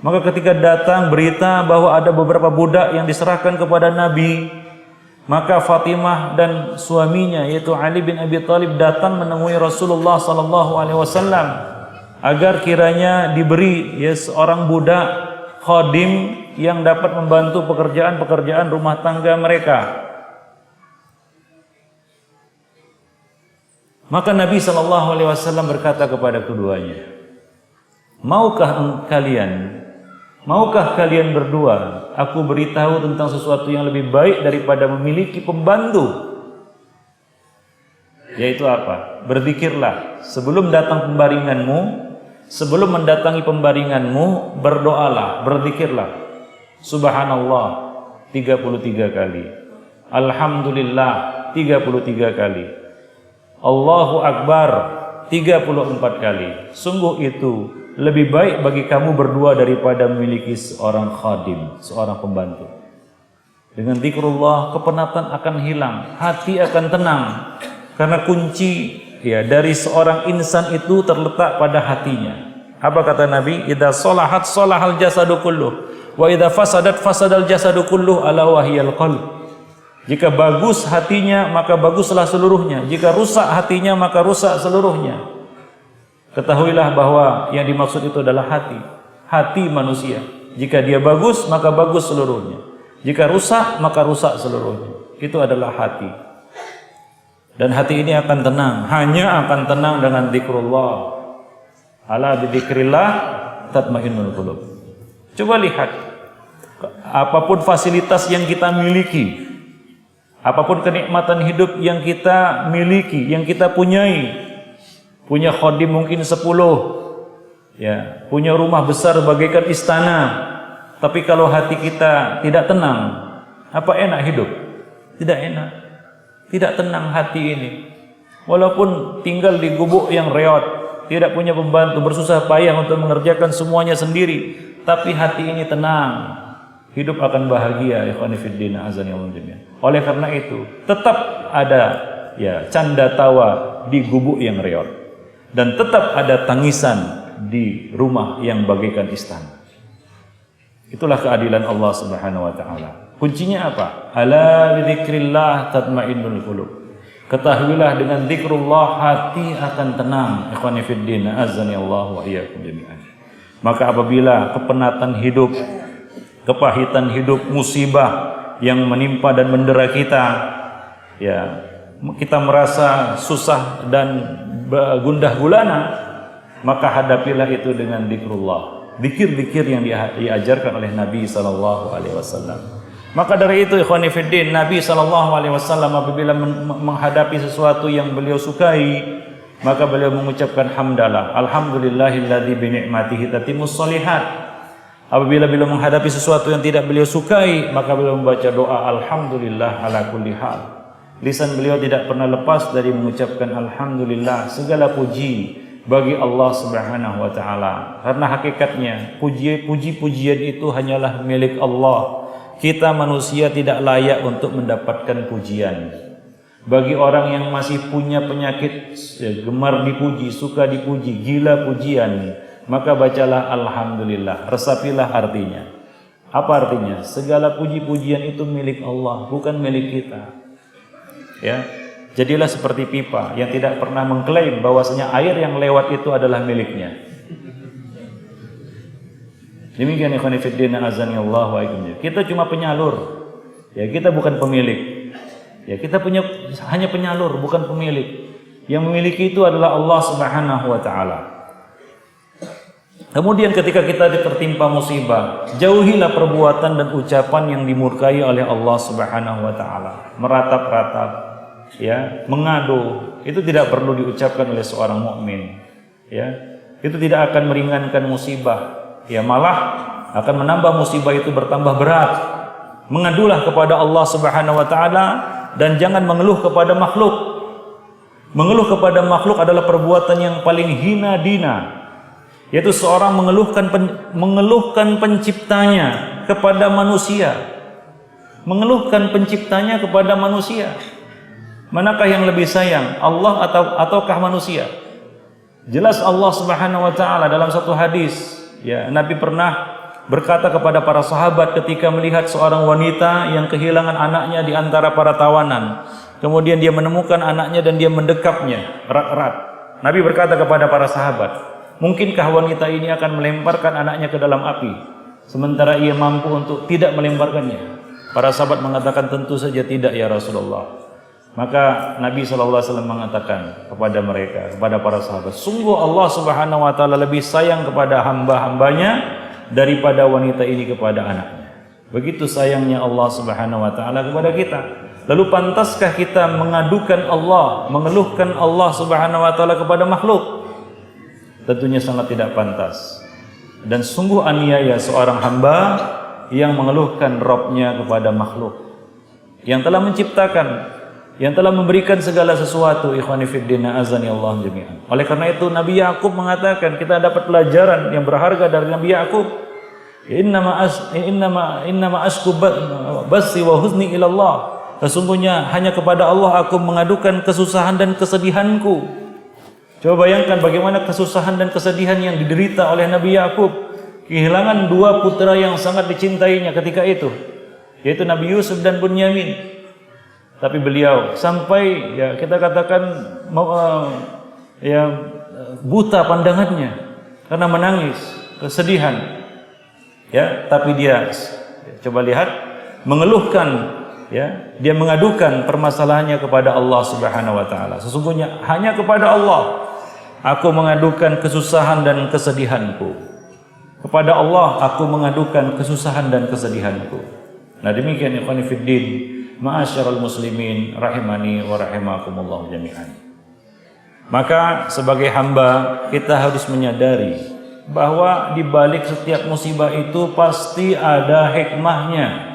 Maka ketika datang berita bahwa ada beberapa budak yang diserahkan kepada Nabi, maka Fatimah dan suaminya yaitu Ali bin Abi Thalib datang menemui Rasulullah sallallahu alaihi wasallam agar kiranya diberi seorang budak khadim yang dapat membantu pekerjaan-pekerjaan rumah tangga mereka. Maka Nabi SAW berkata kepada keduanya, maukah kalian berdua aku beritahu tentang sesuatu yang lebih baik daripada memiliki pembantu? Yaitu apa? Berzikirlah sebelum datang pembaringanmu. Sebelum mendatangi pembaringanmu, berdoalah, berzikirlah. Subhanallah 33 kali. Alhamdulillah 33 kali. Allahu Akbar 34 kali. Sungguh itu lebih baik bagi kamu berdua daripada memiliki seorang khadim, seorang pembantu. Dengan zikrullah kepenatan akan hilang, hati akan tenang. Karena kunci dari seorang insan itu terletak pada hatinya. Apa kata Nabi? Idza shalahat shalahal jasadu kulluh wa idza fasadat fasadal jasadu kulluh ala wahiyal qalb. Jika bagus hatinya maka baguslah seluruhnya. Jika rusak hatinya maka rusak seluruhnya. Ketahuilah bahwa yang dimaksud itu adalah hati manusia. Jika dia bagus maka bagus seluruhnya. Jika rusak maka rusak seluruhnya. Itu adalah hati. Dan hati ini akan tenang, hanya akan tenang dengan zikrullah. Ala bidzikrillah tatmainnul qulub. Coba lihat, apapun fasilitas yang kita miliki, apapun kenikmatan hidup yang kita miliki, yang kita punyai, punya khadim mungkin 10, punya rumah besar bagaikan istana, tapi kalau hati kita tidak tenang, apa enak hidup? Tidak enak, tidak tenang hati ini. Walaupun tinggal di gubuk yang reot, tidak punya pembantu, bersusah payah untuk mengerjakan semuanya sendiri, tapi hati ini tenang, hidup akan bahagia. Ikhwani fiddin azani Allah jami'an. Oleh karena itu tetap ada canda tawa di gubuk yang reot, dan tetap ada tangisan di rumah yang bagaikan istana. Itulah keadilan Allah Subhanahu wa taala. Kuncinya apa? Ala bidzikrillah tatmainnul qulub. Ketahuilah dengan zikrullah hati akan tenang. Ikhwani fiddin azani Allah wa iyyakum jami'an. Maka apabila kepenatan hidup, kepahitan hidup, musibah yang menimpa dan mendera kita, kita merasa susah dan gundah gulana, maka hadapilah itu dengan zikrullah. Zikir-zikir yang diajarkan oleh Nabi sallallahu alaihi wasallam. Maka dari itu ikhwani fiddin, Nabi SAW apabila menghadapi sesuatu yang beliau sukai, maka beliau mengucapkan hamdalah, alhamdulillahilladzi bi ni'matihi tatimmus shalihat. Apabila beliau menghadapi sesuatu yang tidak beliau sukai, maka beliau membaca doa alhamdulillah ala kulli hal. Lisan beliau tidak pernah lepas dari mengucapkan alhamdulillah, segala puji bagi Allah Subhanahu wa taala. Karena hakikatnya puji-pujian itu hanyalah milik Allah. Kita manusia tidak layak untuk mendapatkan pujian. Bagi orang yang masih punya penyakit gemar dipuji, suka dipuji, gila pujian, maka bacalah alhamdulillah, resapilah artinya. Apa artinya? Segala puji-pujian itu milik Allah, bukan milik kita. Jadilah seperti pipa yang tidak pernah mengklaim bahwasanya air yang lewat itu adalah miliknya. Demikian ikhwan fillah azani Allah wa iyyakum. Kita cuma penyalur. Kita bukan pemilik. Kita hanya penyalur, bukan pemilik. Yang memiliki itu adalah Allah Subhanahu wa taala. Kemudian ketika kita tertimpa musibah, jauhilah perbuatan dan ucapan yang dimurkai oleh Allah Subhanahu wa taala. Meratap-ratap, mengadu, itu tidak perlu diucapkan oleh seorang mukmin. Itu tidak akan meringankan musibah. Malah akan menambah musibah itu bertambah berat. Mengadulah kepada Allah Subhanahu wa taala dan jangan mengeluh kepada makhluk. Mengeluh kepada makhluk adalah perbuatan yang paling hina dina. Yaitu seorang mengeluhkan penciptanya kepada manusia. Mengeluhkan penciptanya kepada manusia. Manakah yang lebih sayang, Allah ataukah manusia? Jelas Allah Subhanahu wa taala dalam satu hadis. Nabi pernah berkata kepada para sahabat ketika melihat seorang wanita yang kehilangan anaknya di antara para tawanan. Kemudian dia menemukan anaknya dan dia mendekapnya erat-erat. Nabi berkata kepada para sahabat, mungkinkah wanita ini akan melemparkan anaknya ke dalam api, sementara ia mampu untuk tidak melemparkannya? Para sahabat mengatakan, tentu saja tidak ya Rasulullah. Maka Nabi SAW mengatakan kepada mereka, kepada para sahabat, sungguh Allah Subhanahu wa taala lebih sayang kepada hamba-hambanya daripada wanita ini kepada anaknya. Begitu sayangnya Allah Subhanahu wa taala kepada kita. Lalu pantaskah kita mengadukan Allah, mengeluhkan Allah Subhanahu wa taala kepada makhluk? Tentunya sangat tidak pantas. Dan sungguh aniaya seorang hamba yang mengeluhkan Rabb-nya kepada makhluk yang telah menciptakan, yang telah memberikan segala sesuatu. Ikhwani fiddin, azani Allah jami'an. Oleh karena itu Nabi Yakub mengatakan, kita dapat pelajaran yang berharga dari Nabi Yakub. Innama asku basi wa huzni ilallah. Sesungguhnya hanya kepada Allah aku mengadukan kesusahan dan kesedihanku. Coba bayangkan bagaimana kesusahan dan kesedihan yang diderita oleh Nabi Yakub, kehilangan dua putra yang sangat dicintainya ketika itu, yaitu Nabi Yusuf dan Bunyamin. Tapi beliau sampai ya kita katakan buta pandangannya karena menangis kesedihan. Ya, tapi dia coba lihat mengeluhkan, ya, dia mengadukan permasalahannya kepada Allah Subhanahu wa taala. Sesungguhnya hanya kepada Allah aku mengadukan kesusahan dan kesedihanku. Kepada Allah aku mengadukan kesusahan dan kesedihanku. Nah, demikian ikhwani fiddin, ma'asyiral muslimin rahimani wa rahimakumullah jami'an. Maka sebagai hamba kita harus menyadari bahwa di balik setiap musibah itu pasti ada hikmahnya.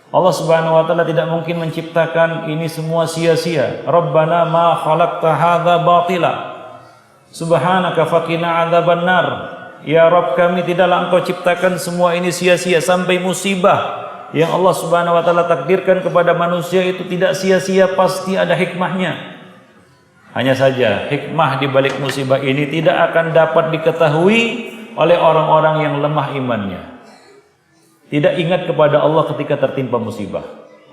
Allah Subhanahu wa taala tidak mungkin menciptakan ini semua sia-sia. Rabbana ma khalaqta hadza batila. Subhanaka faqina adzabannar. Ya Rabb kami, tidaklah Engkau ciptakan semua ini sia-sia. Sampai musibah yang Allah Subhanahu wa taala takdirkan kepada manusia itu tidak sia-sia, pasti ada hikmahnya. Hanya saja hikmah di balik musibah ini tidak akan dapat diketahui oleh orang-orang yang lemah imannya. Tidak ingat kepada Allah ketika tertimpa musibah,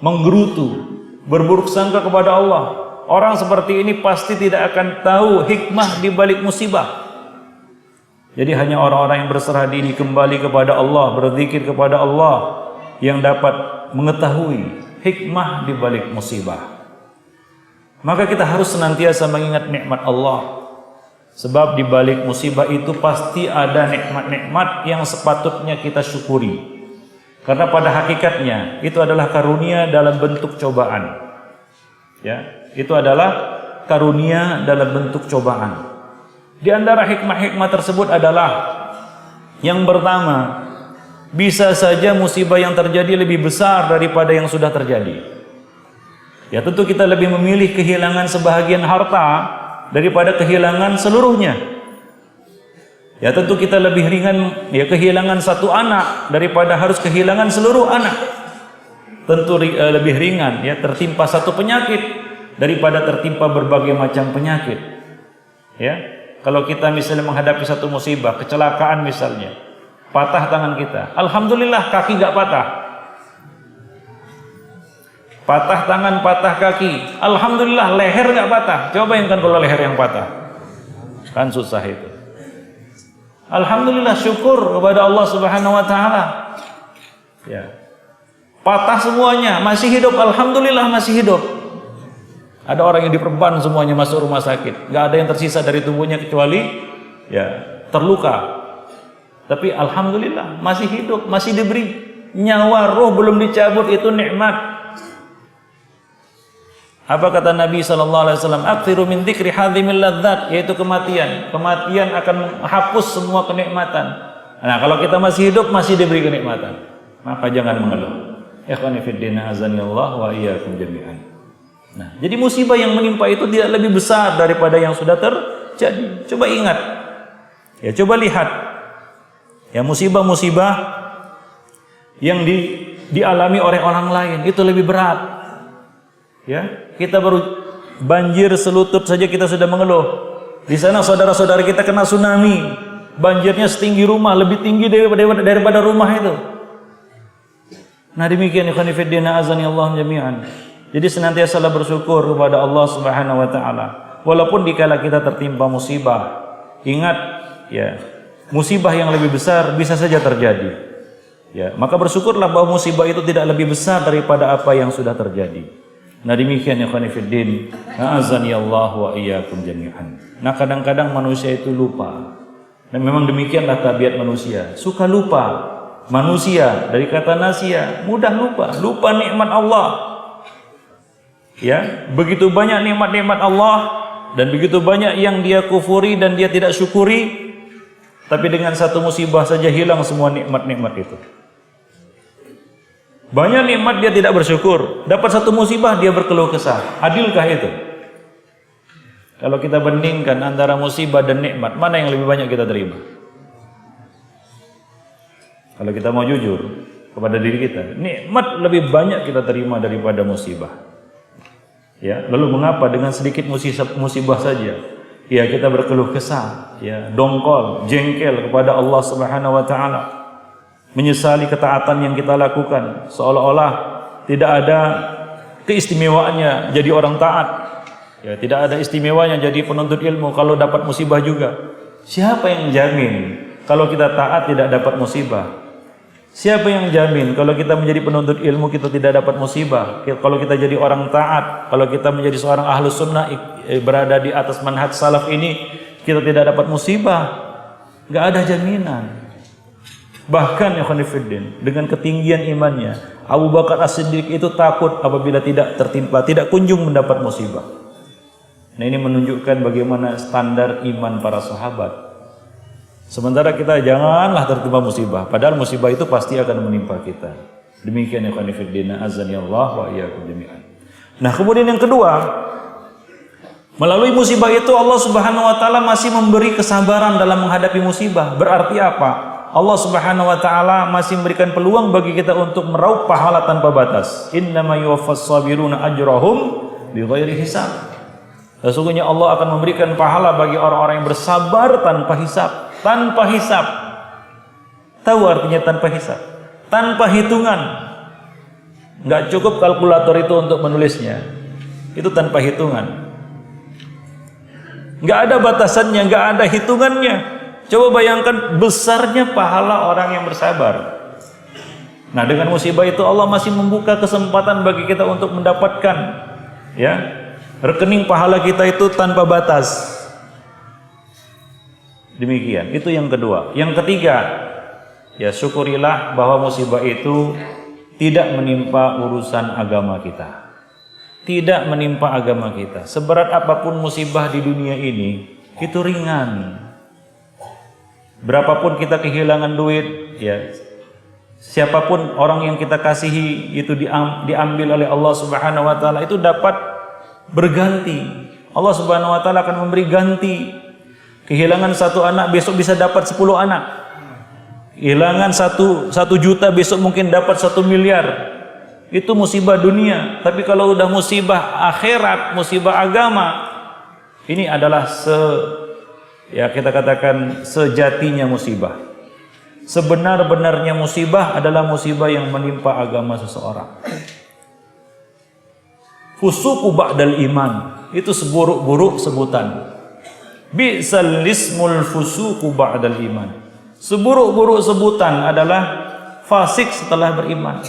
menggerutu, berburuk sangka kepada Allah. Orang seperti ini pasti tidak akan tahu hikmah di balik musibah. Jadi hanya orang-orang yang berserah diri kembali kepada Allah, berzikir kepada Allah, yang dapat mengetahui hikmah di balik musibah. Maka kita harus senantiasa mengingat nikmat Allah. Sebab di balik musibah itu pasti ada nikmat-nikmat yang sepatutnya kita syukuri. Karena pada hakikatnya itu adalah karunia dalam bentuk cobaan. Ya, itu adalah karunia dalam bentuk cobaan. Di antara hikmah-hikmah tersebut adalah yang pertama, bisa saja musibah yang terjadi lebih besar daripada yang sudah terjadi. Ya tentu kita lebih memilih kehilangan sebahagian harta daripada kehilangan seluruhnya. Ya tentu kita lebih ringan ya kehilangan satu anak daripada harus kehilangan seluruh anak. Tentu lebih ringan ya tertimpa satu penyakit daripada tertimpa berbagai macam penyakit. Ya, kalau kita misalnya menghadapi satu musibah, kecelakaan misalnya, patah tangan kita, alhamdulillah kaki gak patah. Patah tangan, patah kaki, alhamdulillah leher gak patah. Coba bayangkan kalau leher yang patah, kan susah itu. Alhamdulillah, syukur kepada Allah Subhanahu wa taala. Ya. Patah semuanya, masih hidup, alhamdulillah masih hidup. Ada orang yang diperban semuanya masuk rumah sakit, gak ada yang tersisa dari tubuhnya kecuali ya terluka. Tapi alhamdulillah masih hidup, masih diberi nyawa, roh belum dicabut, itu nikmat. Apa kata Nabi SAW? Aktsiru min dzikri hadhimil ladzat, yaitu kematian. Kematian akan menghapus semua kenikmatan. Nah, kalau kita masih hidup, masih diberi kenikmatan, maka jangan mengeluh. Ikhwani fiddin, azanillah wa iyyakum jami'an. Nah, jadi musibah yang menimpa itu tidak lebih besar daripada yang sudah terjadi. Coba ingat. Ya, coba lihat. Ya, musibah-musibah yang dialami oleh orang lain itu lebih berat. Ya, kita baru banjir selutut saja kita sudah mengeluh. Di sana saudara-saudara kita kena tsunami, banjirnya setinggi rumah, lebih tinggi daripada rumah itu. Nah, demikian ikhwani fiddin azani Allah jami'an. Jadi senantiasalah bersyukur kepada Allah Subhanahu wa taala. Walaupun dikala kita tertimpa musibah, ingat ya, musibah yang lebih besar bisa saja terjadi. Ya, maka bersyukurlah bahwa musibah itu tidak lebih besar daripada apa yang sudah terjadi. Nah, demikian ikhwani fiddin, azani Allah wa iyyakum jami'an. Nah, kadang-kadang manusia itu lupa. Dan memang demikianlah tabiat manusia, suka lupa. Manusia dari kata nasia, mudah lupa nikmat Allah. Ya, begitu banyak nikmat-nikmat Allah dan begitu banyak yang dia kufuri dan dia tidak syukuri. Tapi dengan satu musibah saja hilang semua nikmat-nikmat itu. Banyak nikmat dia tidak bersyukur, dapat satu musibah dia berkeluh kesah. Adilkah itu? Kalau kita bandingkan antara musibah dan nikmat, mana yang lebih banyak kita terima? Kalau kita mau jujur kepada diri kita, nikmat lebih banyak kita terima daripada musibah. Ya, lalu mengapa dengan sedikit musibah saja ya kita berkeluh kesah, ya, dongkol, jengkel kepada Allah Subhanahu wa taala, menyesali ketaatan yang kita lakukan, seolah-olah tidak ada keistimewaannya jadi orang taat, ya, tidak ada istimewanya jadi penuntut ilmu kalau dapat musibah juga. Siapa yang jamin kalau kita taat tidak dapat musibah? Siapa yang jamin kalau kita menjadi penuntut ilmu kita tidak dapat musibah? Kalau kita jadi orang taat, kalau kita menjadi seorang ahlus sunnah berada di atas manhaj salaf ini, kita tidak dapat musibah? Gak ada jaminan. Bahkan ya khonifuddin, dengan ketinggian imannya, Abu Bakar As-Siddiq itu takut apabila tidak tertimpa, tidak kunjung mendapat musibah. Nah, ini menunjukkan bagaimana standar iman para sahabat. Sementara kita janganlah tertimpa musibah, padahal musibah itu pasti akan menimpa kita. Demikian ya khonifuddin, azani Allah wa iyyakum jami'an. Nah, kemudian yang kedua, melalui musibah itu Allah Subhanahu wa taala masih memberi kesabaran dalam menghadapi musibah. Berarti apa? Allah Subhanahu wa taala masih memberikan peluang bagi kita untuk meraup pahala tanpa batas. Innama yuwaffas sabiruna ajrahum bighairi hisab. Sesungguhnya Allah akan memberikan pahala bagi orang-orang yang bersabar tanpa hisab. Tanpa hisab. Tahu artinya tanpa hisab? Tanpa hitungan. Enggak cukup kalkulator itu untuk menulisnya. Itu tanpa hitungan. Enggak ada batasannya, enggak ada hitungannya. Coba bayangkan besarnya pahala orang yang bersabar. Nah, dengan musibah itu Allah masih membuka kesempatan bagi kita untuk mendapatkan, ya, rekening pahala kita itu tanpa batas. Demikian, itu yang kedua. Yang ketiga, ya syukurilah bahwa musibah itu tidak menimpa urusan agama kita. Tidak menimpa agama kita. Seberat apapun musibah di dunia ini, itu ringan. Berapapun kita kehilangan duit, ya, siapapun orang yang kita kasihi itu diambil oleh Allah Subhanahu wa taala, itu dapat berganti. Allah Subhanahu wa taala akan memberi ganti. Kehilangan satu anak besok bisa dapat 10 anak. Kehilangan satu juta besok mungkin dapat 1 miliar. Itu musibah dunia. Tapi kalau udah musibah akhirat, musibah agama, ini adalah ya kita katakan sejatinya musibah. Sebenar-benarnya musibah adalah musibah yang menimpa agama seseorang. Fusuqu ba'dal iman, itu seburuk-buruk sebutan. Bi'sal ismul fusuqu ba'dal iman. Seburuk-buruk sebutan adalah fasik setelah beriman.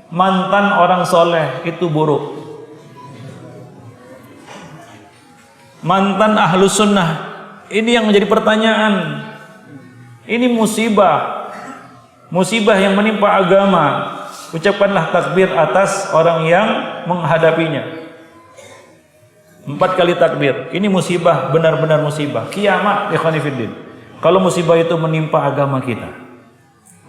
Mantan orang soleh itu buruk. Mantan ahlus sunnah, ini yang menjadi pertanyaan. Ini musibah. Musibah yang menimpa agama. Ucapkanlah takbir atas orang yang menghadapinya. 4 kali takbir. Ini musibah, benar-benar musibah. Kiamat, ikhwani fiddin. Kalau musibah itu menimpa agama kita,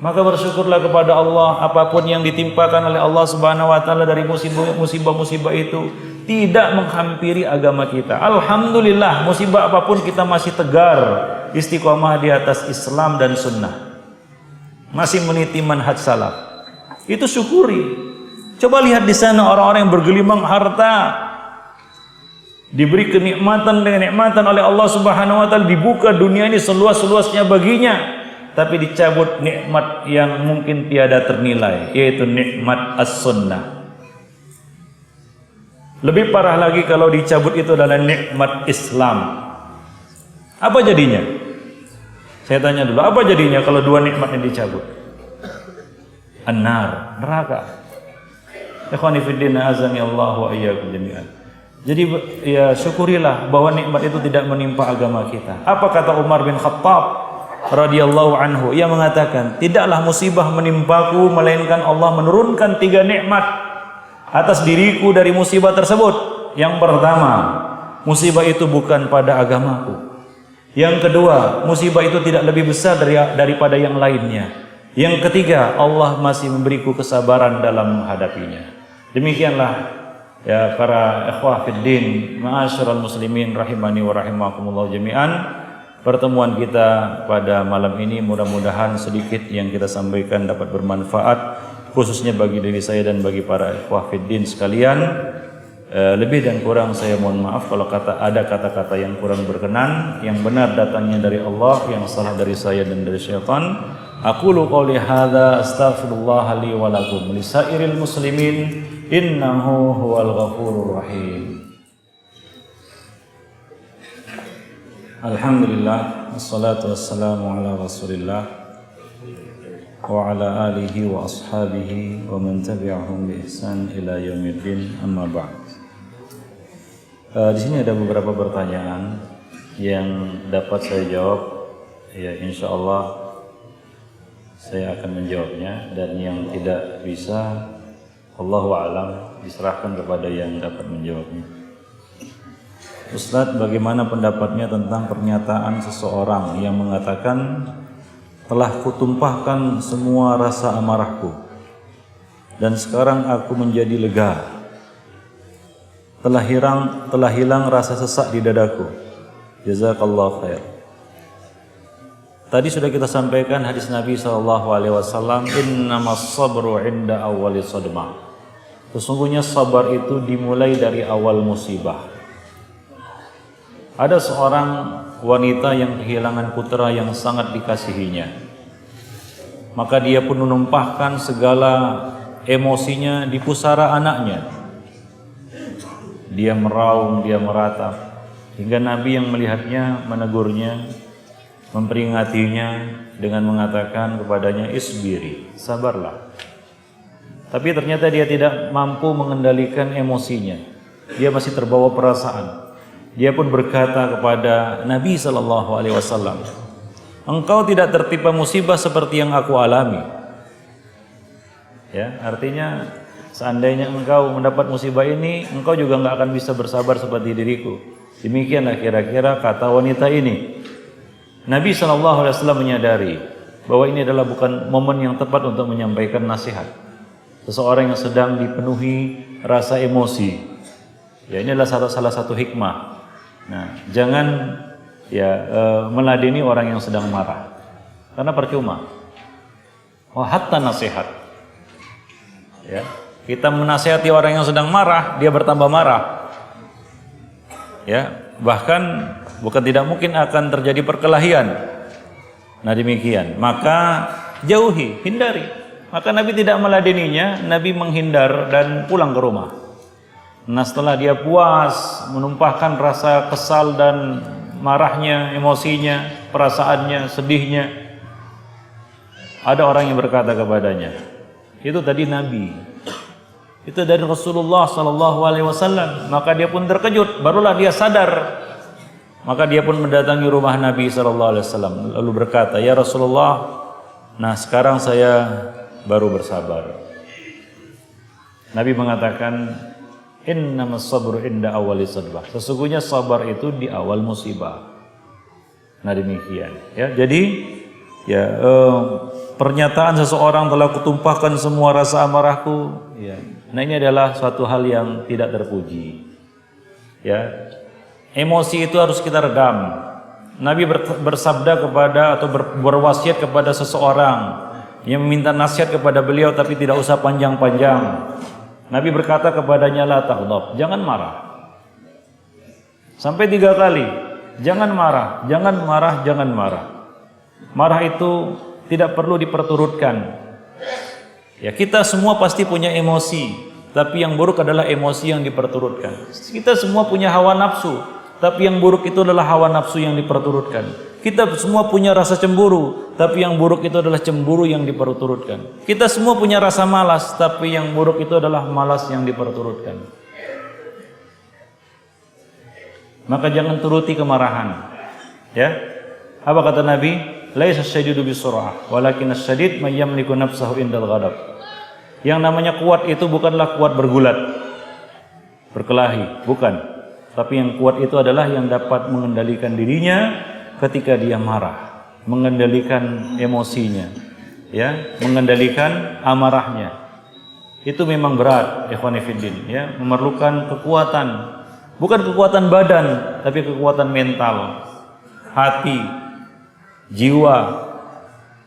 maka bersyukurlah kepada Allah. Apapun yang ditimpakan oleh Allah Subhanahu wa taala dari musibah-musibah itu tidak menghampiri agama kita. Alhamdulillah, musibah apapun kita masih tegar, istiqomah di atas Islam dan sunnah. Masih meniti manhaj salaf. Itu syukuri. Coba lihat di sana orang-orang yang bergelimang harta, diberi kenikmatan dengan nikmatan oleh Allah Subhanahu wa taala, dibuka dunia ini seluas-luasnya baginya, tapi dicabut nikmat yang mungkin tiada ternilai, yaitu nikmat as-sunnah. Lebih parah lagi kalau dicabut itu adalah nikmat Islam. Apa jadinya? Saya tanya dulu, apa jadinya kalau dua nikmat ini dicabut? An-nar, neraka. Ikhwani fiddin, azani Allah wa iyyakum jami'an. Jadi ya syukurilah bahwa nikmat itu tidak menimpa agama kita. Apa kata Umar bin Khattab radhiyallahu anhu? Ia mengatakan, tidaklah musibah menimpaku melainkan Allah menurunkan 3 nikmat atas diriku dari musibah tersebut. Yang pertama, musibah itu bukan pada agamaku. Yang kedua, musibah itu tidak lebih besar daripada yang lainnya. Yang ketiga, Allah masih memberiku kesabaran dalam menghadapinya. Demikianlah ya para ikhwah fiddin, ma'asyiral muslimin rahimani wa rahimakumullah jami'an. Pertemuan kita pada malam ini mudah-mudahan sedikit yang kita sampaikan dapat bermanfaat, khususnya bagi diri saya dan bagi para ikhwah fiddin sekalian. Lebih dan kurang saya mohon maaf kalau ada kata-kata yang kurang berkenan. Yang benar datangnya dari Allah, yang salah dari saya dan dari syaitan. Aqulu qouli hadza astaghfirullah li wa lakum lisairil muslimin innahu huwal ghafurur rahim. Alhamdulillah wassalatu wassalamu ala Rasulillah wa ala alihi wa ashabihi wa man tabi'ahum bi ihsan ila yaumiddin, amma ba'd. Di sini ada beberapa pertanyaan yang dapat saya jawab. Ya, insyaallah saya akan menjawabnya, dan yang tidak bisa, Allahu a'lam, diserahkan kepada yang dapat menjawabnya. Ustadz, bagaimana pendapatnya tentang pernyataan seseorang yang mengatakan telah kutumpahkan semua rasa amarahku dan sekarang aku menjadi lega, telah hilang rasa sesak di dadaku. Jazakallahu khair. Tadi sudah kita sampaikan hadis Nabi SAW, innamas sabru inda awwali sadmah. Sesungguhnya sabar itu dimulai dari awal musibah. Ada seorang wanita yang kehilangan putra yang sangat dikasihinya. Maka dia pun menumpahkan segala emosinya di pusara anaknya. Dia meraung, dia meratap, hingga Nabi yang melihatnya menegurnya, memperingatinya dengan mengatakan kepadanya, isbiri, sabarlah. Tapi ternyata dia tidak mampu mengendalikan emosinya. Dia masih terbawa perasaan. Dia pun berkata kepada Nabi SAW, engkau tidak tertimpa musibah seperti yang aku alami. Ya, artinya seandainya engkau mendapat musibah ini, engkau juga nggak akan bisa bersabar seperti diriku. Demikianlah kira-kira kata wanita ini. Nabi SAW menyadari bahwa ini adalah bukan momen yang tepat untuk menyampaikan nasihat. Seseorang yang sedang dipenuhi rasa emosi. Ya, ini adalah salah satu hikmah. Nah, jangan meladeni orang yang sedang marah, karena percuma. Hatta nasihat. Ya, kita menasihati orang yang sedang marah, dia bertambah marah. Ya, bahkan bukan tidak mungkin akan terjadi perkelahian. Nah, demikian. Maka jauhi, hindari. Maka Nabi tidak meladeninya, Nabi menghindar dan pulang ke rumah. Nah, setelah dia puas menumpahkan rasa kesal dan marahnya, emosinya, perasaannya, sedihnya, ada orang yang berkata kepadanya, itu tadi Nabi, itu dari Rasulullah SAW. Maka dia pun terkejut, barulah dia sadar. Maka dia pun mendatangi rumah Nabi SAW, lalu berkata, ya Rasulullah, nah sekarang saya baru bersabar. Nabi mengatakan, innamas sabru inda awwali sadbah. Sesungguhnya sabar itu di awal musibah. Nah, demikian. Ya, jadi pernyataan seseorang telah kutumpahkan semua rasa amarahku. Ya. Nah, ini adalah suatu hal yang tidak terpuji. Ya, emosi itu harus kita redam. Nabi bersabda kepada atau berwasiat kepada seseorang yang meminta nasihat kepada beliau, tapi tidak usah panjang-panjang. Nabi berkata kepadanya, la taghdab, jangan marah. Sampai 3 kali. Jangan marah, jangan marah, jangan marah. Marah itu tidak perlu diperturutkan. Ya, kita semua pasti punya emosi, tapi yang buruk adalah emosi yang diperturutkan. Kita semua punya hawa nafsu, tapi yang buruk itu adalah hawa nafsu yang diperturutkan. Kita semua punya rasa cemburu, tapi yang buruk itu adalah cemburu yang diperturutkan. Kita semua punya rasa malas, tapi yang buruk itu adalah malas yang diperturutkan. Maka jangan turuti kemarahan. Ya, apa kata Nabi? Laisa syadidu bisur'ah, walakin asyadid man yamliku nafsahu indal ghadab. Yang namanya kuat itu bukanlah kuat bergulat, berkelahi, bukan. Tapi yang kuat itu adalah yang dapat mengendalikan dirinya ketika dia marah, mengendalikan emosinya. ya, mengendalikan amarahnya. Itu memang berat, ikhwan fillah, ya, memerlukan kekuatan, bukan kekuatan badan, tapi kekuatan mental, hati, jiwa.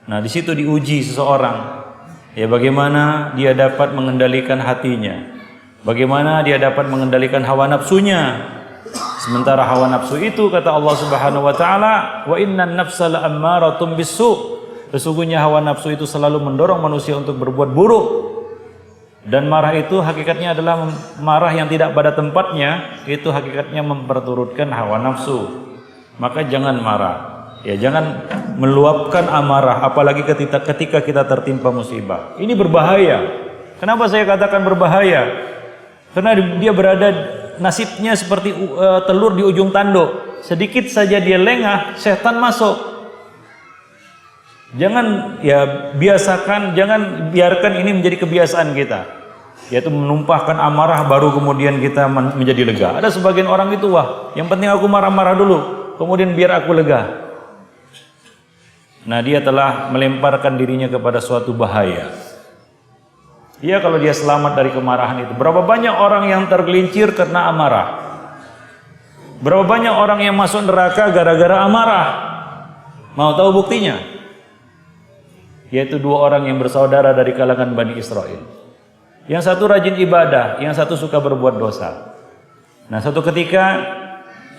Nah, di situ diuji seseorang. Ya, bagaimana dia dapat mengendalikan hatinya, bagaimana dia dapat mengendalikan hawa nafsunya. Sementara hawa nafsu itu, kata Allah Subhanahu wa taala, wa innan nafsa la'ammaratun bisu'. Sesungguhnya hawa nafsu itu selalu mendorong manusia untuk berbuat buruk. Dan marah itu hakikatnya adalah marah yang tidak pada tempatnya, itu hakikatnya memperturutkan hawa nafsu. Maka jangan marah. Ya, jangan meluapkan amarah, apalagi ketika kita tertimpa musibah. Ini berbahaya. Kenapa saya katakan berbahaya? Karena dia berada, nasibnya seperti telur di ujung tanduk. Sedikit saja dia lengah, setan masuk. Jangan, ya, biasakan, jangan biarkan ini menjadi kebiasaan kita, yaitu menumpahkan amarah baru kemudian kita menjadi lega. Ada sebagian orang itu, wah, yang penting aku marah-marah dulu, kemudian biar aku lega. Nah, dia telah melemparkan dirinya kepada suatu bahaya. Iya, kalau dia selamat dari kemarahan itu. Berapa banyak orang yang tergelincir karena amarah? Berapa banyak orang yang masuk neraka gara-gara amarah? Mau tahu buktinya? Yaitu dua orang yang bersaudara dari kalangan Bani Israel. Yang satu rajin ibadah, yang satu suka berbuat dosa. Nah, suatu ketika,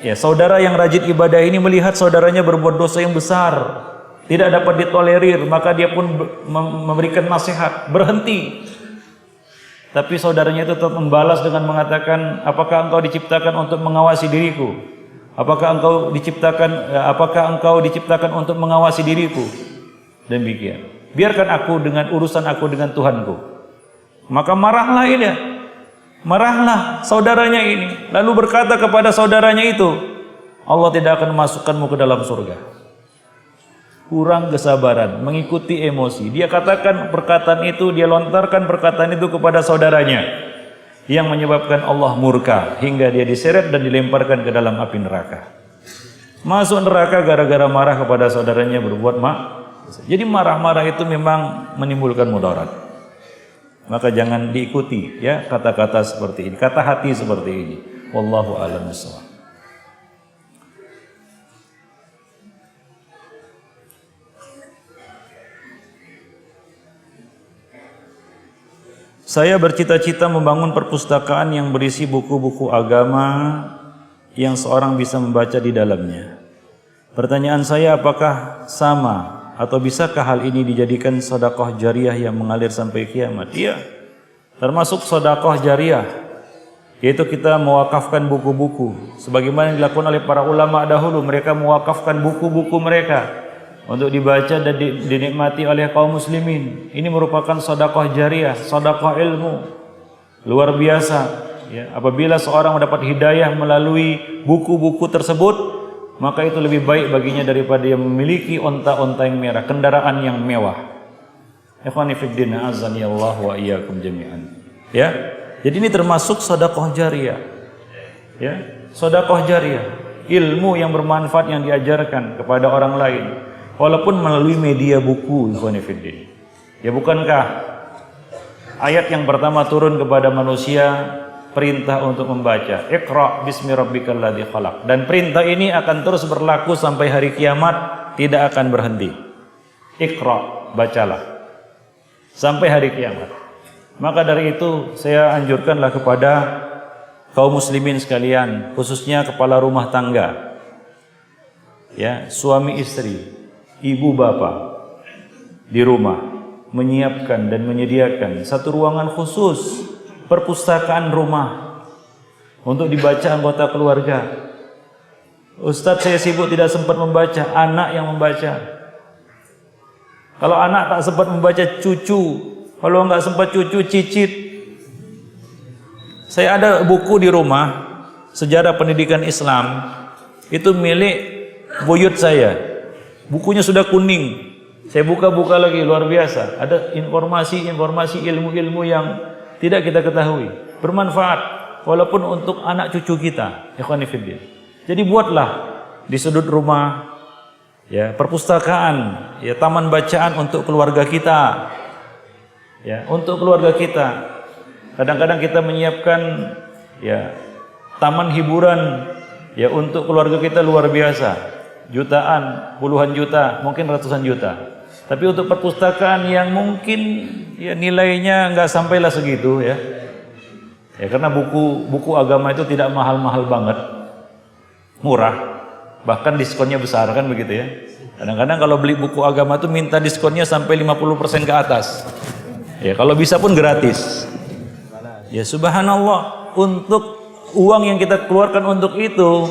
ya, saudara yang rajin ibadah ini melihat saudaranya berbuat dosa yang besar, tidak dapat ditolerir, maka dia pun memberikan nasihat, berhenti. Tapi saudaranya itu tetap membalas dengan mengatakan, apakah engkau diciptakan untuk mengawasi diriku? Apakah engkau diciptakan untuk mengawasi diriku? Demikian. Biarkan aku dengan urusan aku dengan Tuhanku. Maka marahlah ini, marahlah saudaranya ini, lalu berkata kepada saudaranya itu, Allah tidak akan memasukkanmu ke dalam surga. Kurang kesabaran, mengikuti emosi. Dia katakan perkataan itu, dia lontarkan perkataan itu kepada saudaranya, yang menyebabkan Allah murka hingga dia diseret dan dilemparkan ke dalam api neraka. Masuk neraka gara-gara marah kepada saudaranya berbuat Jadi marah-marah itu memang menimbulkan mudarat. Maka jangan diikuti, ya, kata-kata seperti ini, kata hati seperti ini. Wallahu a'lam bishawab. Saya bercita-cita membangun perpustakaan yang berisi buku-buku agama yang seorang bisa membaca di dalamnya. Pertanyaan saya, apakah sama atau bisakah hal ini dijadikan sedekah jariah yang mengalir sampai kiamat? Iya, termasuk sedekah jariah, yaitu kita mewakafkan buku-buku. Sebagaimana yang dilakukan oleh para ulama dahulu, mereka mewakafkan buku-buku mereka untuk dibaca dan dinikmati oleh kaum muslimin. Ini merupakan sedekah jariah, sedekah ilmu luar biasa. Ya, apabila seorang mendapat hidayah melalui buku-buku tersebut, maka itu lebih baik baginya daripada dia memiliki onta-onta yang merah, kendaraan yang mewah. Ikhwani fid din, azani Allah wa iyyakum jami'an. Ya. Jadi ini termasuk sedekah jariah. Ya, sedekah jariah, ilmu yang bermanfaat yang diajarkan kepada orang lain, walaupun melalui media buku, ikhwani fid din. Ya, bukankah ayat yang pertama turun kepada manusia perintah untuk membaca, Iqra bismi rabbikal ladzi khalaq, dan perintah ini akan terus berlaku sampai hari kiamat, tidak akan berhenti. Iqra, bacalah sampai hari kiamat. Maka dari itu saya anjurkanlah kepada kaum muslimin sekalian, khususnya kepala rumah tangga, ya, suami istri, ibu bapak di rumah, menyiapkan dan menyediakan satu ruangan khusus, perpustakaan rumah, untuk dibaca anggota keluarga. Ustadz, saya sibuk tidak sempat membaca, anak yang membaca. Kalau anak tak sempat membaca, cucu. Kalau enggak sempat cucu, cicit. Saya ada buku di rumah, Sejarah Pendidikan Islam, itu milik buyut saya. Bukunya sudah kuning. Saya buka-buka lagi, luar biasa. Ada informasi-informasi, ilmu-ilmu yang tidak kita ketahui, bermanfaat walaupun untuk anak cucu kita. Ikhwani fillah. Jadi buatlah di sudut rumah, ya, perpustakaan, ya, taman bacaan untuk keluarga kita, ya, untuk keluarga kita. Kadang-kadang kita menyiapkan, ya, taman hiburan, ya, untuk keluarga kita luar biasa, jutaan, puluhan juta, mungkin ratusan juta. Tapi untuk perpustakaan yang mungkin, ya, nilainya nggak sampailah segitu, ya, ya, karena buku agama itu tidak mahal-mahal banget, murah. Bahkan diskonnya besar, kan begitu ya. Kadang-kadang kalau beli buku agama itu minta diskonnya sampai 50% ke atas. Ya, kalau bisa pun gratis. Ya, subhanallah, untuk uang yang kita keluarkan untuk itu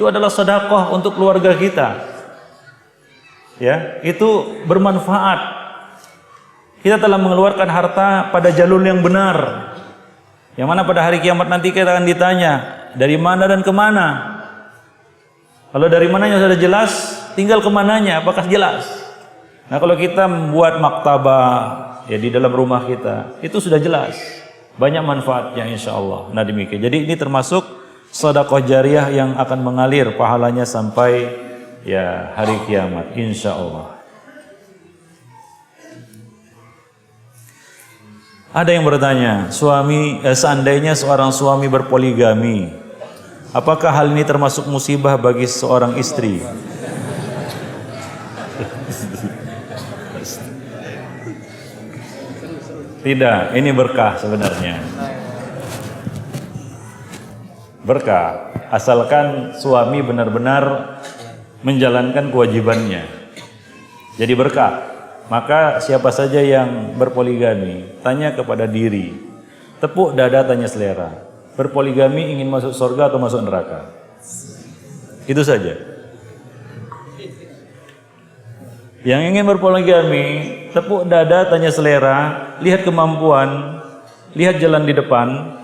adalah sedekah untuk keluarga kita. Ya, itu bermanfaat. Kita telah mengeluarkan harta pada jalur yang benar. Yang mana pada hari kiamat nanti kita akan ditanya, dari mana dan kemana? Kalau dari mananya sudah jelas, tinggal kemananya, apakah jelas? Nah, kalau kita membuat maktabah, ya, di dalam rumah kita, itu sudah jelas, banyak manfaatnya insya Allah. Nah, demikian. Jadi ini termasuk sedekah jariah yang akan mengalir pahalanya sampai, ya, hari kiamat insya Allah. Ada yang bertanya, seandainya seorang suami berpoligami, apakah hal ini termasuk musibah bagi seorang istri? Tidak, ini berkah sebenarnya. Berkah, asalkan suami benar-benar menjalankan kewajibannya. Jadi berkah. Maka siapa saja yang berpoligami, tanya kepada diri. Tepuk dada, tanya selera. Berpoligami ingin masuk surga atau masuk neraka? Itu saja. Yang ingin berpoligami, tepuk dada, tanya selera, lihat kemampuan, lihat jalan di depan.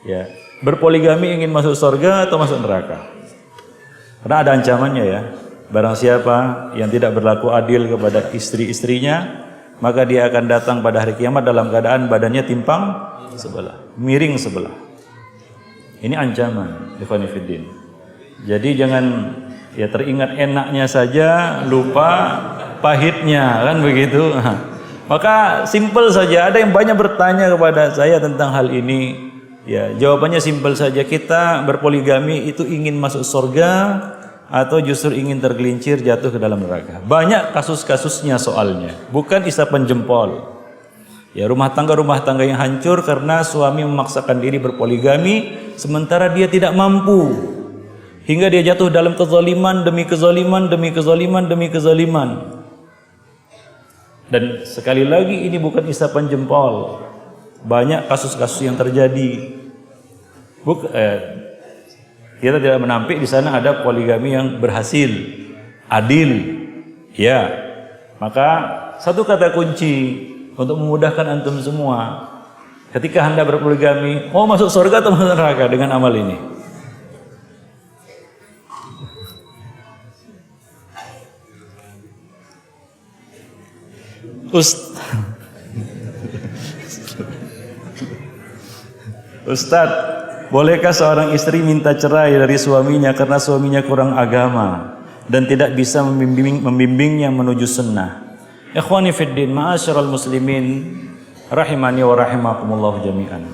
Ya, berpoligami ingin masuk surga atau masuk neraka? Karena ada ancamannya, ya. Barang siapa yang tidak berlaku adil kepada istri-istrinya, maka dia akan datang pada hari kiamat dalam keadaan badannya timpang sebelah, miring sebelah. Ini ancaman, ikhwan fillah. Jadi jangan, ya, teringat enaknya saja, lupa pahitnya, kan begitu. Maka simpel saja. Ada yang banyak bertanya kepada saya tentang hal ini. Ya, jawabannya simpel saja. Kita berpoligami itu ingin masuk surga atau justru ingin tergelincir jatuh ke dalam neraka. Banyak kasus-kasusnya soalnya, bukan isapan jempol. Ya, rumah tangga yang hancur karena suami memaksakan diri berpoligami sementara dia tidak mampu, hingga dia jatuh dalam kezaliman demi kezaliman demi kezaliman demi kezaliman. Dan sekali lagi, ini bukan isapan jempol. Banyak kasus-kasus yang terjadi. Kita tidak menampik di sana ada poligami yang berhasil, adil. Ya, maka satu kata kunci untuk memudahkan antum semua, ketika Anda berpoligami, mau masuk surga atau masuk neraka dengan amal ini? Ustadz, bolehkah seorang istri minta cerai dari suaminya karena suaminya kurang agama dan tidak bisa membimbingnya menuju sunnah? Ikhwani fiddin, ma'asyiral muslimin, rahimani wa rahimakumullah jami'an.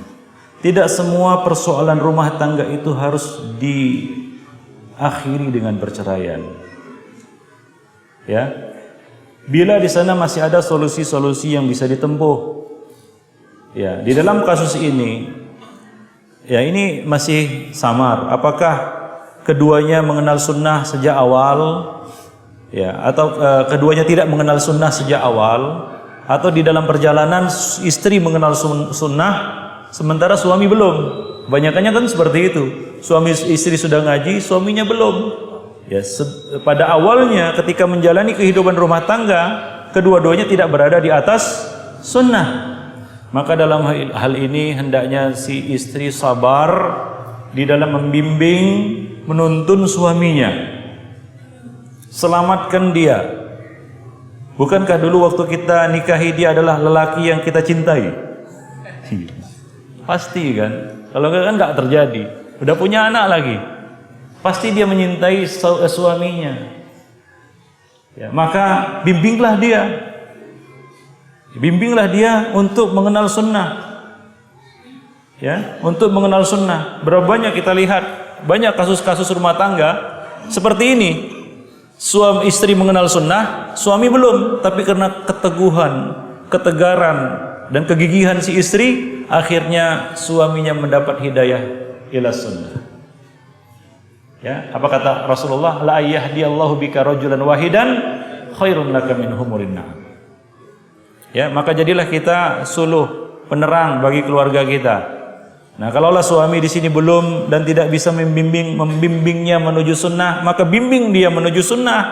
Tidak semua persoalan rumah tangga itu harus diakhiri dengan perceraian. Ya, bila di sana masih ada solusi-solusi yang bisa ditempuh. Ya, di dalam kasus ini, ya, ini masih samar. Apakah keduanya mengenal sunnah sejak awal, ya, atau keduanya tidak mengenal sunnah sejak awal, atau di dalam perjalanan istri mengenal sunnah sementara suami belum? Kebanyakannya kan seperti itu. Suami istri sudah ngaji, suaminya belum. Ya, pada awalnya ketika menjalani kehidupan rumah tangga, kedua-duanya tidak berada di atas sunnah. Maka dalam hal ini hendaknya si istri sabar di dalam membimbing, menuntun suaminya. Selamatkan dia. Bukankah dulu waktu kita nikahi dia adalah lelaki yang kita cintai? Pasti kan? Kalau enggak kan enggak terjadi. Udah punya anak lagi, pasti dia menyintai suaminya. Ya, maka bimbinglah dia untuk mengenal sunnah. Ya, untuk mengenal sunnah. Berapa banyak kita lihat banyak kasus-kasus rumah tangga seperti ini. Suami istri mengenal sunnah, suami belum, tapi karena keteguhan, ketegaran dan kegigihan si istri, akhirnya suaminya mendapat hidayah ila sunnah. Ya, apa kata Rasulullah? La yahdiyallahu bika rajulan wahidan khairun laka min humurin na'am. Ya, maka jadilah kita suluh penerang bagi keluarga kita. Nah, kalaulah suami di sini belum dan tidak bisa membimbingnya menuju sunnah, maka bimbing dia menuju sunnah.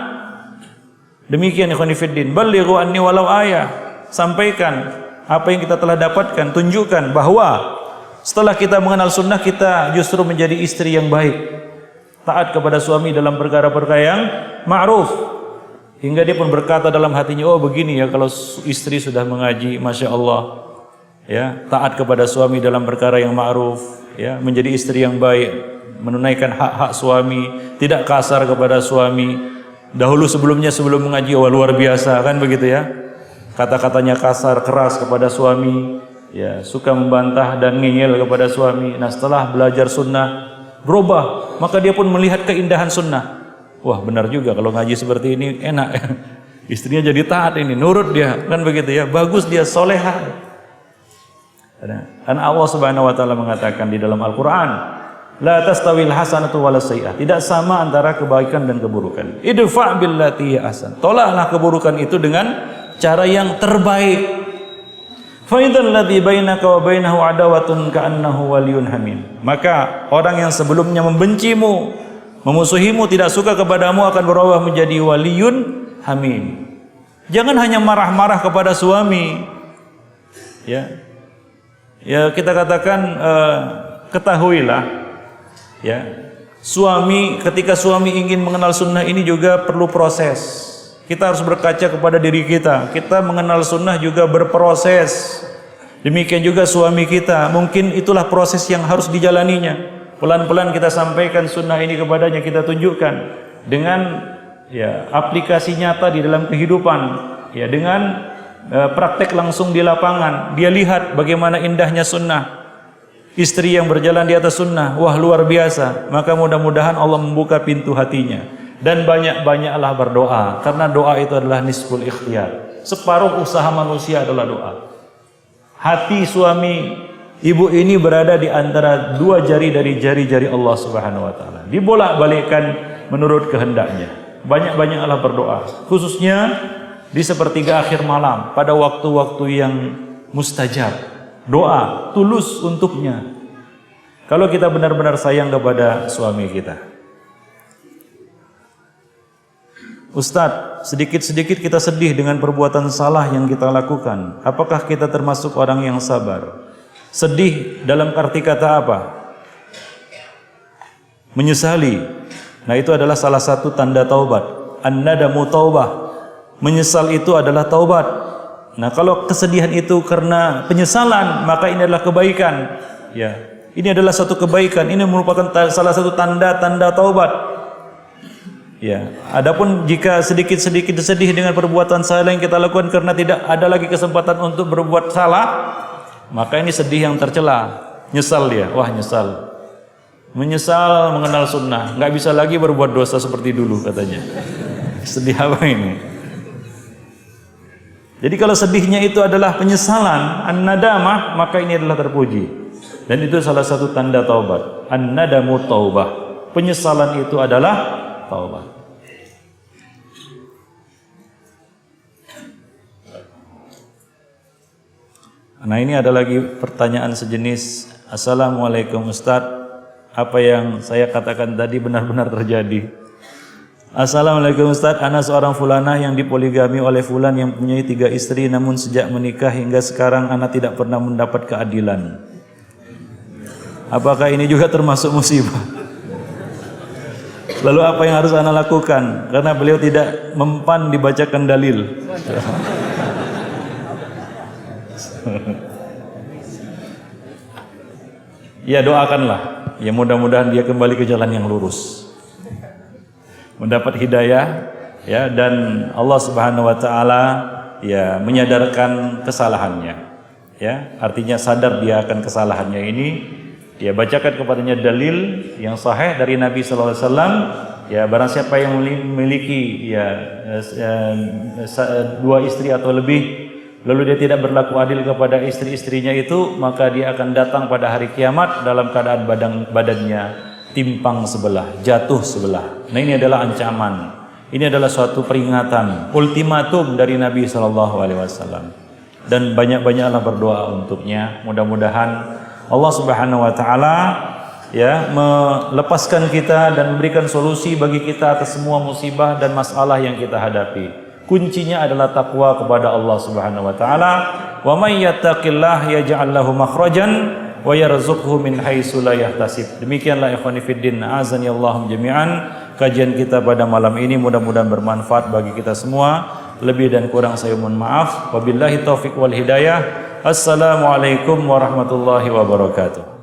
Demikian ikhwan fillah, balighu anni walau ayah. Sampaikan apa yang kita telah dapatkan, tunjukkan bahwa setelah kita mengenal sunnah, kita justru menjadi istri yang baik, taat kepada suami dalam perkara-perkara yang ma'ruf, hingga dia pun berkata dalam hatinya, oh begini ya kalau istri sudah mengaji, masya Allah, ya, taat kepada suami dalam perkara yang ma'ruf, ya, menjadi istri yang baik, menunaikan hak-hak suami, tidak kasar kepada suami. Dahulu sebelum mengaji, oh luar biasa kan begitu ya, kata-katanya kasar, keras kepada suami, ya, suka membantah dan ngeyel kepada suami. Nah, setelah belajar sunnah berubah, maka dia pun melihat keindahan sunnah. Wah, benar juga kalau ngaji seperti ini enak. Istrinya jadi taat ini, nurut dia, kan begitu ya, bagus dia, solehah. Dan Allah Subhanahu wa taala mengatakan di dalam Al-Qur'an, la tastawil hasanatu walas sayyi'ah. Tidak sama antara kebaikan dan keburukan. Idfa' billati ahsan. Tolaklah keburukan itu dengan cara yang terbaik. Fa idzal ladzi bainaka wa bainahu adawatun ka'annahu waliyyun hamim. Maka orang yang sebelumnya membencimu, memusuhimu, tidak suka kepadamu akan berubah menjadi waliyun hamim. Jangan hanya marah-marah kepada suami. Ya. Ya, kita katakan ketahuilah, ya, ketika suami ingin mengenal sunnah ini juga perlu proses. Kita harus berkaca kepada diri kita. Kita mengenal sunnah juga berproses. Demikian juga suami kita. Mungkin itulah proses yang harus dijalaninya. Pelan-pelan kita sampaikan sunnah ini kepadanya, kita tunjukkan dengan, ya, aplikasi nyata di dalam kehidupan, ya, dengan praktek langsung di lapangan. Dia lihat bagaimana indahnya sunnah, istri yang berjalan di atas sunnah, wah luar biasa. Maka mudah-mudahan Allah membuka pintu hatinya. Dan banyak-banyaklah berdoa, karena doa itu adalah nisful ikhtiyar. Separuh usaha manusia adalah doa. Hati suami ibu ini berada di antara dua jari dari jari-jari Allah Subhanahu wa taala. Dibolak-balikkan menurut kehendaknya. Banyak-banyaklah berdoa, khususnya di sepertiga akhir malam, pada waktu-waktu yang mustajab. Doa tulus untuknya. Kalau kita benar-benar sayang kepada suami kita. Ustadz, sedikit-sedikit kita sedih dengan perbuatan salah yang kita lakukan. Apakah kita termasuk orang yang sabar? Sedih dalam arti kata apa? Menyesali. Nah, itu adalah salah satu tanda taubat. An-nadamu taubah. Menyesal itu adalah taubat. Nah, kalau kesedihan itu karena penyesalan, maka ini adalah kebaikan. Ya, ini adalah satu kebaikan. Ini merupakan salah satu tanda-tanda taubat. Ya, adapun jika sedikit-sedikit sedih dengan perbuatan salah yang kita lakukan karena tidak ada lagi kesempatan untuk berbuat salah, maka ini sedih yang tercela. Nyesal dia, wah nyesal. Menyesal mengenal sunnah, nggak bisa lagi berbuat dosa seperti dulu katanya. Sedih apa ini? Jadi kalau sedihnya itu adalah penyesalan, an-nadamah, maka ini adalah terpuji. Dan itu salah satu tanda taubat. An-nadamu taubah. Penyesalan itu adalah taubat. Nah, ini ada lagi pertanyaan sejenis. Assalamualaikum Ustadz, apa yang saya katakan tadi benar-benar terjadi? Assalamualaikum Ustadz, ana seorang fulanah yang dipoligami oleh fulan yang mempunyai 3 istri, namun sejak menikah hingga sekarang ana tidak pernah mendapat keadilan. Apakah ini juga termasuk musibah? Lalu apa yang harus ana lakukan? Karena beliau tidak mempan dibacakan dalil. Ya, doakanlah. Ya, mudah-mudahan dia kembali ke jalan yang lurus, mendapat hidayah Ya, dan Allah Subhanahu wa taala ya menyadarkan kesalahannya. Ya, artinya sadar dia akan kesalahannya ini. Ya, bacakan kepadanya dalil yang sahih dari Nabi sallallahu alaihi wasallam. Ya, barang siapa yang memiliki dua istri atau lebih, lalu dia tidak berlaku adil kepada istri-istrinya itu, maka dia akan datang pada hari kiamat dalam keadaan badannya timpang sebelah, jatuh sebelah. Nah, ini adalah ancaman. Ini adalah suatu peringatan, ultimatum dari Nabi sallallahu alaihi wasallam. Dan banyak-banyaklah berdoa untuknya. Mudah-mudahan Allah Subhanahu wa taala ya melepaskan kita dan memberikan solusi bagi kita atas semua musibah dan masalah yang kita hadapi. Kuncinya adalah takwa kepada Allah Subhanahu wa taala. Wa may yattaqillah yaj'al lahu makhrajan wa yarzuqhu min haitsu la yahtasib. Demikianlah ikhwani fiddin, azani Allahum jami'an. Kajian kita pada malam ini mudah-mudahan bermanfaat bagi kita semua. Lebih dan kurang saya mohon maaf. Wabillahi taufik wal hidayah. Assalamualaikum warahmatullahi wabarakatuh.